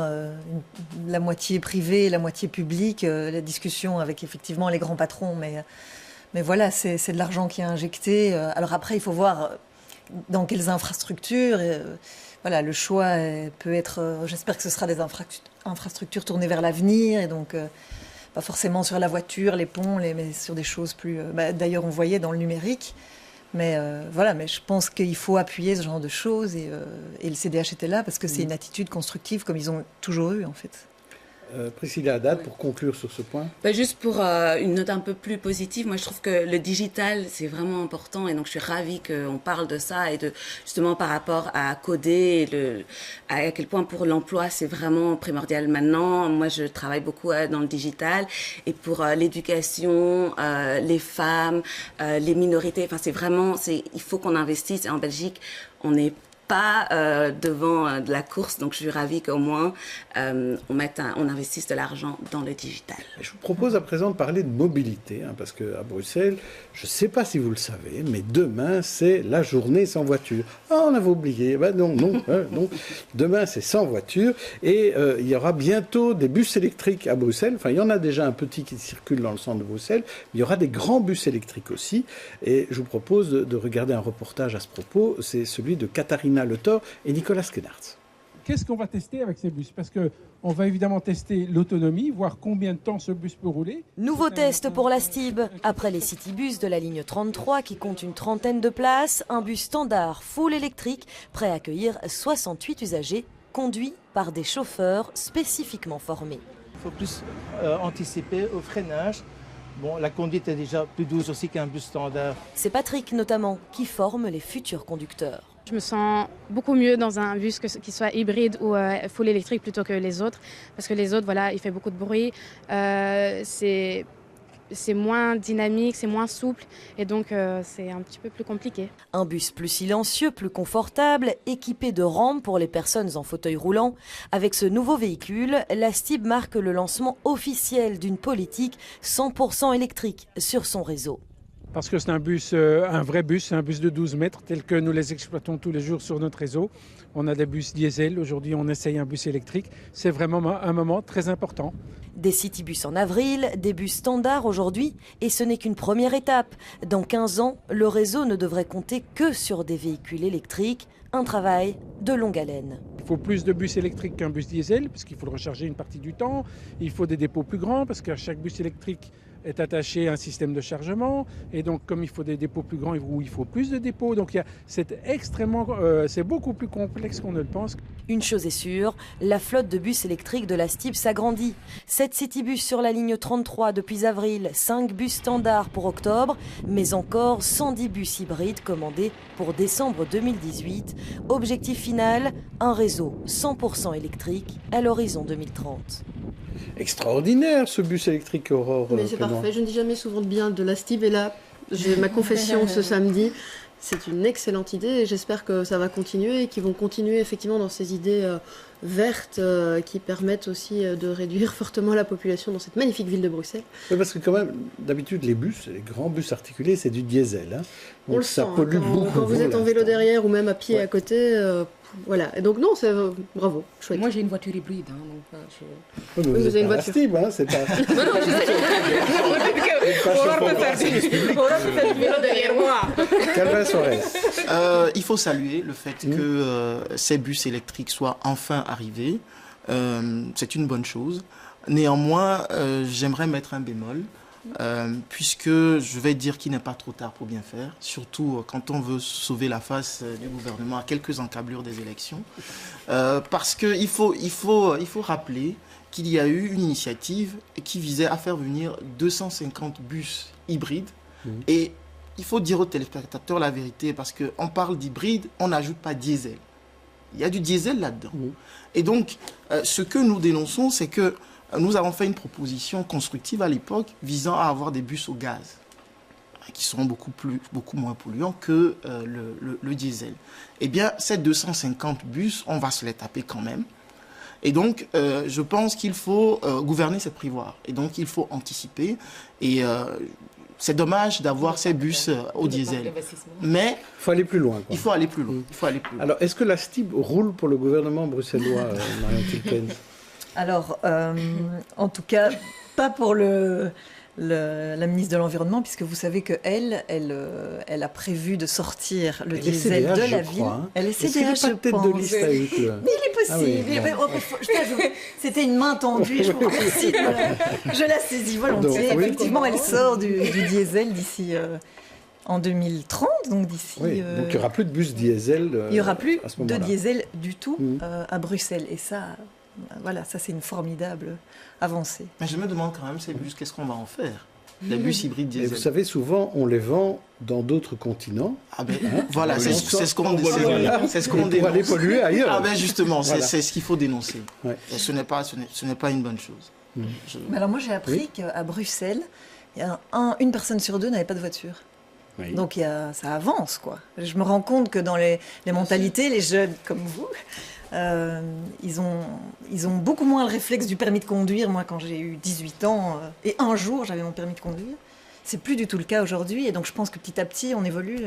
la moitié privée, la moitié publique, la discussion avec effectivement les grands patrons. Mais voilà, c'est de l'argent qui est injecté. Alors après, il faut voir dans quelles infrastructures... Voilà, le choix peut être, j'espère que ce sera des infrastructures tournées vers l'avenir, et donc pas forcément sur la voiture, les ponts, mais sur des choses plus... d'ailleurs, on voyait dans le numérique, mais voilà, mais je pense qu'il faut appuyer ce genre de choses, et le CDH était là, parce que c'est une attitude constructive, comme ils ont toujours eu, en fait. Priscilla Haddad, pour conclure sur ce point. Juste pour une note un peu plus positive, moi je trouve que le digital c'est vraiment important et donc je suis ravie qu'on parle de ça et de justement par rapport à coder et à quel point pour l'emploi c'est vraiment primordial maintenant. Moi je travaille beaucoup dans le digital et pour l'éducation, les femmes, les minorités, enfin c'est vraiment, il faut qu'on investisse et en Belgique on est pas devant de la course, donc je suis ravie qu'au moins on investisse de l'argent dans le digital. Je vous propose à présent de parler de mobilité, parce qu'à Bruxelles, je ne sais pas si vous le savez, mais demain c'est la journée sans voiture. Ah, on avait oublié, non. Demain c'est sans voiture et il y aura bientôt des bus électriques à Bruxelles. Enfin, il y en a déjà un petit qui circule dans le centre de Bruxelles, mais il y aura des grands bus électriques aussi. Et je vous propose de regarder un reportage à ce propos, c'est celui de Katharina Le Thor et Nicolas Skenartz. qu'est-ce qu'on va tester avec ces bus? Parce qu'on va évidemment tester l'autonomie, voir combien de temps ce bus peut rouler. Nouveau test pour la STIB. Après les citybus de la ligne 33 qui compte une trentaine de places, un bus standard full électrique prêt à accueillir 68 usagers conduits par des chauffeurs spécifiquement formés. Il faut plus anticiper au freinage. Bon, la conduite est déjà plus douce aussi qu'un bus standard. C'est Patrick notamment qui forme les futurs conducteurs. Je me sens beaucoup mieux dans un bus qui soit hybride ou full électrique plutôt que les autres. Parce que les autres, voilà, il fait beaucoup de bruit. C'est moins dynamique, c'est moins souple et donc c'est un petit peu plus compliqué. Un bus plus silencieux, plus confortable, équipé de rampes pour les personnes en fauteuil roulant. Avec ce nouveau véhicule, la STIB marque le lancement officiel d'une politique 100% électrique sur son réseau. Parce que c'est un vrai bus, un bus de 12 mètres tel que nous les exploitons tous les jours sur notre réseau. On a des bus diesel, aujourd'hui on essaye un bus électrique. C'est vraiment un moment très important. Des citybus en avril, des bus standards aujourd'hui, et ce n'est qu'une première étape. Dans 15 ans, le réseau ne devrait compter que sur des véhicules électriques, un travail de longue haleine. Il faut plus de bus électriques qu'un bus diesel, parce qu'il faut le recharger une partie du temps. Il faut des dépôts plus grands, parce qu'à chaque bus électrique est attaché à un système de chargement. Et donc, comme il faut des dépôts plus grands, il faut plus de dépôts. Donc, c'est beaucoup plus complexe qu'on ne le pense. Une chose est sûre, la flotte de bus électriques de la STIB s'agrandit. 7 citybus sur la ligne 33 depuis avril, 5 bus standards pour octobre, mais encore 110 bus hybrides commandés pour décembre 2018. Objectif final, un réseau 100% électrique à l'horizon 2030. Extraordinaire ce bus électrique, Aurore. Mais c'est parfait, je ne dis jamais souvent de bien de la STIB et là, j'ai ma confession ce samedi. C'est une excellente idée et j'espère que ça va continuer et qu'ils vont continuer effectivement dans ces idées vertes qui permettent aussi de réduire fortement la population dans cette magnifique ville de Bruxelles. Oui, parce que quand même, d'habitude, les grands bus articulés, c'est du diesel. Hein. Donc on le ça sent, pollue beaucoup. Quand vous êtes en vélo derrière ou même à pied à côté, voilà. Et donc non, c'est bravo, chouette. Moi j'ai une voiture hybride. Vous avez une voiture STIB, hein, c'est pas... Calvin Sorès. Il faut saluer le fait que ces bus électriques soient enfin arrivés. C'est une bonne chose. Néanmoins, j'aimerais mettre un bémol. Puisque je vais dire qu'il n'est pas trop tard pour bien faire, surtout quand on veut sauver la face du gouvernement à quelques encablures des élections. Parce qu'il faut rappeler qu'il y a eu une initiative qui visait à faire venir 250 bus hybrides. Et il faut dire aux téléspectateurs la vérité, parce qu'on parle d'hybride, on n'ajoute pas diesel. Il y a du diesel là-dedans. Et donc, ce que nous dénonçons, c'est que nous avons fait une proposition constructive à l'époque visant à avoir des bus au gaz qui seront beaucoup moins polluants que le diesel. Eh bien, ces 250 bus, on va se les taper quand même. Et donc, je pense qu'il faut gouverner ses prévoirs. Et donc, il faut anticiper. Et c'est dommage d'avoir ces bus au diesel. Mais il faut aller plus loin. Il faut aller plus loin. Alors, est-ce que la STIB roule pour le gouvernement bruxellois, Marion Tilken? Alors, en tout cas, pas pour la ministre de l'Environnement, puisque vous savez qu'elle a prévu de sortir le diesel de la ville. Elle est CDH, je pense. Mais il est possible. C'était une main tendue, je vous remercie. Je la saisis volontiers. Donc, effectivement, elle sort du diesel d'ici... en 2030, donc d'ici... Oui, donc il n'y aura plus de bus diesel il n'y aura plus de diesel du tout à Bruxelles. Et ça... Voilà, ça c'est une formidable avancée. Mais je me demande quand même, ces bus, qu'est-ce qu'on va en faire? Les bus hybrides diesel. Et vous savez, souvent, on les vend dans d'autres continents. Ah ben, voilà, c'est ce qu'on dénonce. C'est ce qu'on dénonce. Pour aller polluer ailleurs. Ah ben justement, voilà. c'est ce qu'il faut dénoncer. Ouais. Et ce n'est pas une bonne chose. Mais alors moi j'ai appris qu'à Bruxelles, il y a une personne sur deux n'avait pas de voiture. Oui. Donc ça avance, quoi. Je me rends compte que dans les mentalités, les jeunes comme vous... ils ont beaucoup moins le réflexe du permis de conduire. Moi, quand j'ai eu 18 ans, et un jour, j'avais mon permis de conduire. C'est plus du tout le cas aujourd'hui. Et donc, je pense que petit à petit, on évolue.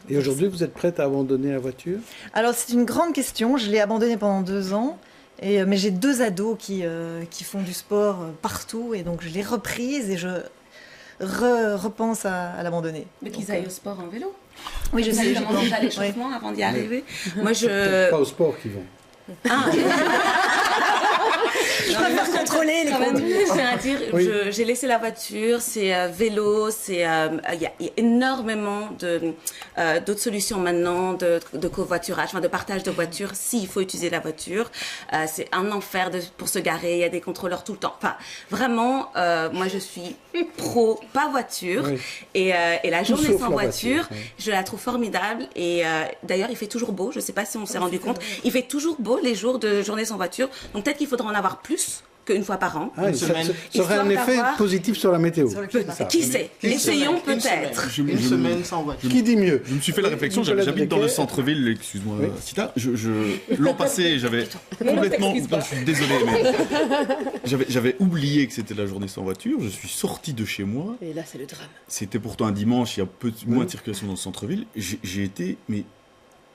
Et aujourd'hui, vous êtes prête à abandonner la voiture? Alors, c'est une grande question. Je l'ai abandonnée pendant 2 ans. Mais j'ai 2 ados qui font du sport partout. Et donc, je l'ai reprise et je repense à l'abandonner. Mais qu'ils aillent au sport en vélo. Oui, je sais. Comment à l'échauffement avant d'y arriver. Moi, pas au sport qu'ils vont. Je préfère contrôler les conduites. Je tiens à dire, j'ai laissé la voiture, c'est vélo, il y a énormément d'autres solutions maintenant de covoiturage, enfin de partage de voitures s'il faut utiliser la voiture. C'est un enfer pour se garer, il y a des contrôleurs tout le temps. Enfin, vraiment, moi je suis pro, pas voiture. Et la journée sans voiture, je la trouve formidable. Et d'ailleurs, il fait toujours beau, je ne sais pas si on s'est rendu compte, il fait toujours beau les jours de journée sans voiture. Donc peut-être qu'il faudra en avoir plus qu'une fois par an. Ça aurait un effet positif sur la météo. Qui sait? Essayons peut-être. Une semaine sans voiture. Qui dit mieux? Je me suis fait la réflexion, j'habite dans le centre-ville, excuse-moi Sita, l'an passé j'avais complètement, je suis désolé, mais j'avais oublié que c'était la journée sans voiture, je suis sorti de chez moi. Et là c'est le drame. C'était pourtant un dimanche, il y a moins de circulation dans le centre-ville, j'ai été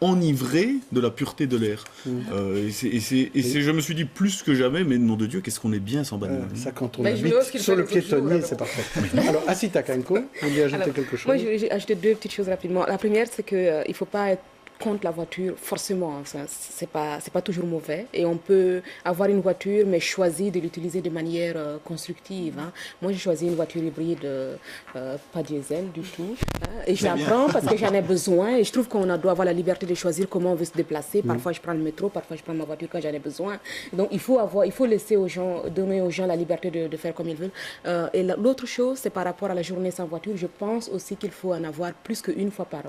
enivré de la pureté de l'air. Je me suis dit plus que jamais, mais nom de Dieu, qu'est-ce qu'on est bien sans bagnole. Ça, quand on habite sur le piétonnier, c'est parfait. Alors, Asita Kanko, vous voulez ajouter quelque chose? Moi, je vais ajouter deux petites choses rapidement. La première, c'est qu'il ne faut pas être contre la voiture, forcément, c'est pas toujours mauvais. Et on peut avoir une voiture, mais choisir de l'utiliser de manière constructive. Moi, j'ai choisi une voiture hybride, pas diesel du tout. Et je la prends parce que j'en ai besoin. Et je trouve qu'on doit avoir la liberté de choisir comment on veut se déplacer. Parfois, je prends le métro, parfois, je prends ma voiture quand j'en ai besoin. Donc, il faut laisser donner aux gens la liberté de faire comme ils veulent. Et l'autre chose, c'est par rapport à la journée sans voiture. Je pense aussi qu'il faut en avoir plus qu'une fois par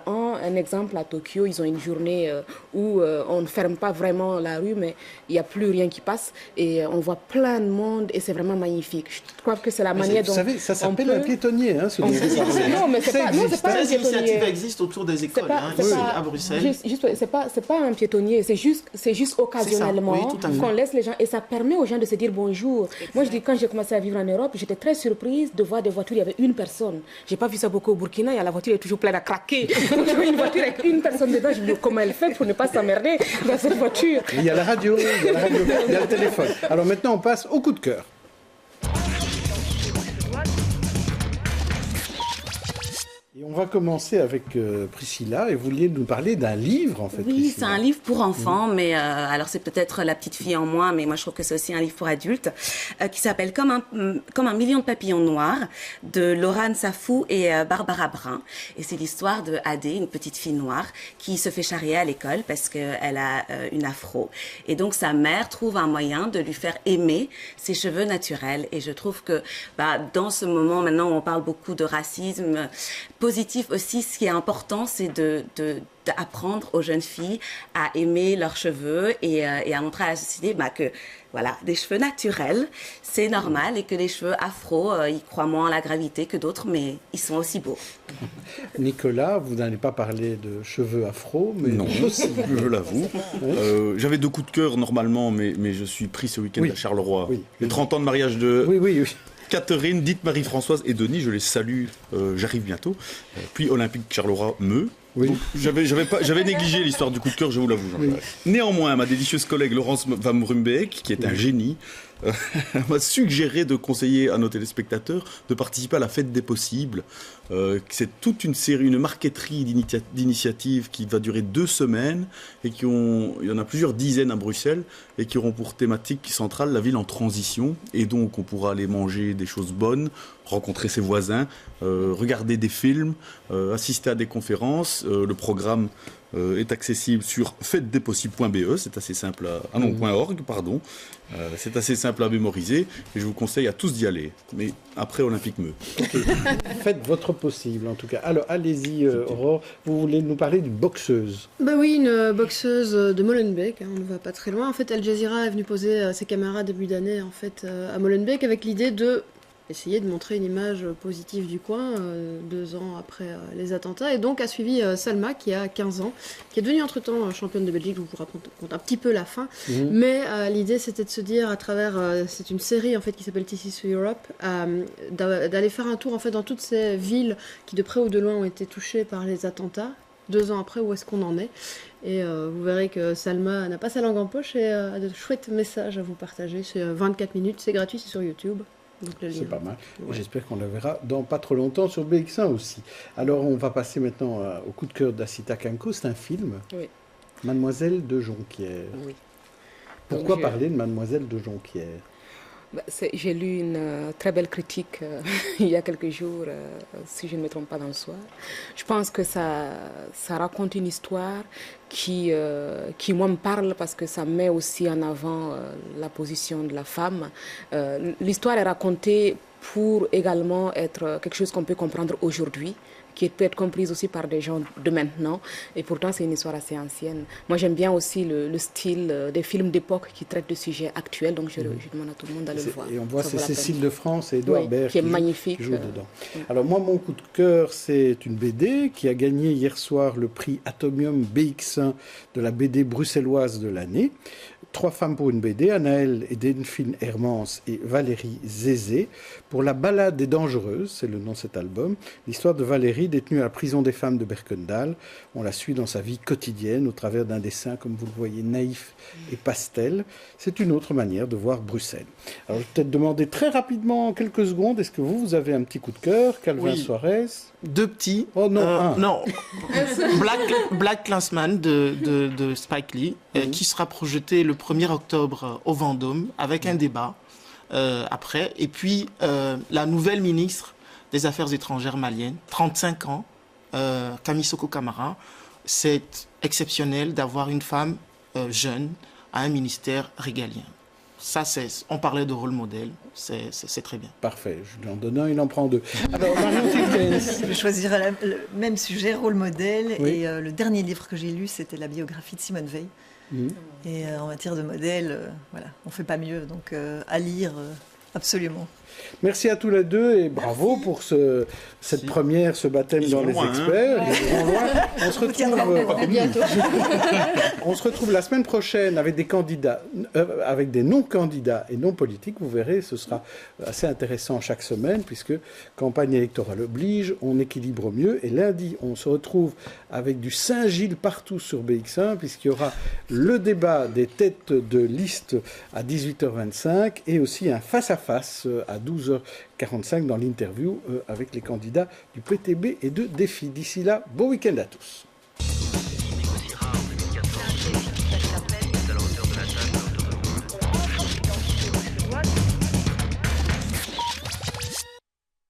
an. Un exemple, à Tokyo, ils ont une journée où on ne ferme pas vraiment la rue, mais il n'y a plus rien qui passe et on voit plein de monde et c'est vraiment magnifique. Je crois que c'est la manière dont... Vous savez, ça s'appelle un piétonnier. Non, mais c'est pas un piétonnier. Ces initiatives existent autour des écoles, à Bruxelles. C'est pas un piétonnier, c'est juste occasionnellement qu'on laisse les gens et ça permet aux gens de se dire bonjour. Moi, je dis, quand j'ai commencé à vivre en Europe, j'étais très surprise de voir des voitures, il y avait une personne. J'ai pas vu ça beaucoup au Burkina, la voiture est toujours pleine à craquer. Donc, je vois une voiture avec une personne dedans, je me dis comment elle fait pour ne pas s'emmerder dans cette voiture. Il y a la radio, il y a le téléphone. Alors maintenant, on passe au coup de cœur. Et on va commencer avec Priscilla, et vous vouliez nous parler d'un livre, en fait. Oui, Priscilla. c'est un livre pour enfants, mais alors c'est peut-être la petite fille en moi, mais moi je trouve que c'est aussi un livre pour adultes, qui s'appelle Comme un million de papillons noirs, de Laurane Safou et Barbara Brun. Et c'est l'histoire de Adé, une petite fille noire, qui se fait charrier à l'école parce qu'elle a une afro. Et donc sa mère trouve un moyen de lui faire aimer ses cheveux naturels. Et je trouve que dans ce moment, maintenant où on parle beaucoup de racisme, positif aussi, ce qui est important, c'est d'apprendre aux jeunes filles à aimer leurs cheveux et à montrer à la société que voilà, des cheveux naturels, c'est normal et que les cheveux afro, ils croient moins en la gravité que d'autres, mais ils sont aussi beaux. Nicolas, vous n'allez pas parler de cheveux afro, mais non, je l'avoue. J'avais deux coups de cœur normalement, mais je suis pris ce week-end à Charleroi. Les 30 ans de mariage de... Oui. Catherine, dite Marie-Françoise et Denis, je les salue, j'arrive bientôt. Puis Olympique Charleroi-Meux. Oui. J'avais négligé l'histoire du coup de cœur, je vous l'avoue. Néanmoins, ma délicieuse collègue Laurence Van Brumbeek, qui est un génie, m'a suggéré de conseiller à nos téléspectateurs de participer à la Fête des Possibles. C'est toute une série, une marqueterie d'initiatives qui va durer 2 semaines et il y en a plusieurs dizaines à Bruxelles et qui auront pour thématique centrale la ville en transition. Et donc on pourra aller manger des choses bonnes, rencontrer ses voisins, regarder des films, assister à des conférences. Le programme est accessible sur fêtedespossibles.be, c'est assez simple .org, pardon. C'est assez simple à mémoriser et je vous conseille à tous d'y aller. Mais après Olympique Meux. Faites votre possible en tout cas. Alors allez-y Aurore, vous voulez nous parler d'une boxeuse? Oui, une boxeuse de Molenbeek, on ne va pas très loin. En fait, Al Jazeera est venu poser ses caméras début d'année à Molenbeek avec l'idée de essayer de montrer une image positive du coin 2 ans après les attentats, et donc a suivi Salma qui a 15 ans, qui est devenue entre-temps championne de Belgique. Je vous raconte un petit peu la fin, mais l'idée c'était de se dire à travers, c'est une série en fait qui s'appelle This is Europe, d'aller faire un tour en fait dans toutes ces villes qui de près ou de loin ont été touchées par les attentats. 2 ans après, où est-ce qu'on en est? Et vous verrez que Salma n'a pas sa langue en poche et a de chouettes messages à vous partager. C'est 24 minutes, c'est gratuit, c'est sur YouTube. C'est pas mal. Ouais. J'espère qu'on la verra dans pas trop longtemps sur BX1 aussi. Alors on va passer maintenant au coup de cœur d'Asita Kanko. C'est un film. Oui. Mademoiselle de Jonquière. Oui. Pourquoi Donc, parler de Mademoiselle de Jonquière? J'ai lu une très belle critique il y a quelques jours, si je ne me trompe pas, dans le soir. Je pense que ça raconte une histoire qui moi, me parle parce que ça met aussi en avant la position de la femme. L'histoire est racontée pour également être quelque chose qu'on peut comprendre aujourd'hui, qui peut être comprise aussi par des gens de maintenant. Et pourtant, c'est une histoire assez ancienne. Moi, j'aime bien aussi le style des films d'époque qui traitent de sujets actuels. Donc, je demande à tout le monde d'aller le voir. Et on voit, c'est Cécile de France et Édouard Baird qui est magnifique. Qui jouent dedans. Alors, moi, mon coup de cœur, c'est une BD qui a gagné hier soir le prix Atomium BX1 de la BD bruxelloise de l'année. 3 femmes pour une BD, Anaëlle et Delphine Hermance et Valérie Zézé. Pour La Balade des Dangereuses, c'est le nom de cet album. L'histoire de Valérie, détenue à la prison des femmes de Berkendal. On la suit dans sa vie quotidienne au travers d'un dessin, comme vous le voyez, naïf et pastel. C'est une autre manière de voir Bruxelles. Alors, je vais peut-être demander très rapidement, en quelques secondes, est-ce que vous avez un petit coup de cœur, Calvin Suarez? 2 petits. Oh non, un. Non. Black Klansman de Spike Lee, qui sera projeté le 1er octobre au Vendôme, avec un débat après. Et puis, la nouvelle ministre des Affaires étrangères malienne, 35 ans, Kamisoko Kamara. C'est exceptionnel d'avoir une femme jeune à un ministère régalien. Ça, on parlait de rôle modèle, c'est très bien. Parfait, je lui en donne un, il en prend 2. Alors, Marion Tilkens. Je choisirai le même sujet, rôle modèle. Oui. Et le dernier livre que j'ai lu, c'était la biographie de Simone Veil. Et en matière de modèle, voilà, on ne fait pas mieux. Donc, à lire, absolument. Merci à tous les deux et bravo pour cette première, ce baptême dans les experts. On se retrouve bientôt. On se retrouve la semaine prochaine avec des candidats, avec des non-candidats et non-politiques. Vous verrez, ce sera assez intéressant chaque semaine puisque campagne électorale oblige, on équilibre mieux. Et lundi, on se retrouve avec du Saint-Gilles partout sur BX1 puisqu'il y aura le débat des têtes de liste à 18h25 et aussi un face-à-face à 12h45 dans l'interview avec les candidats du PTB et de Défi. D'ici là, beau week-end à tous.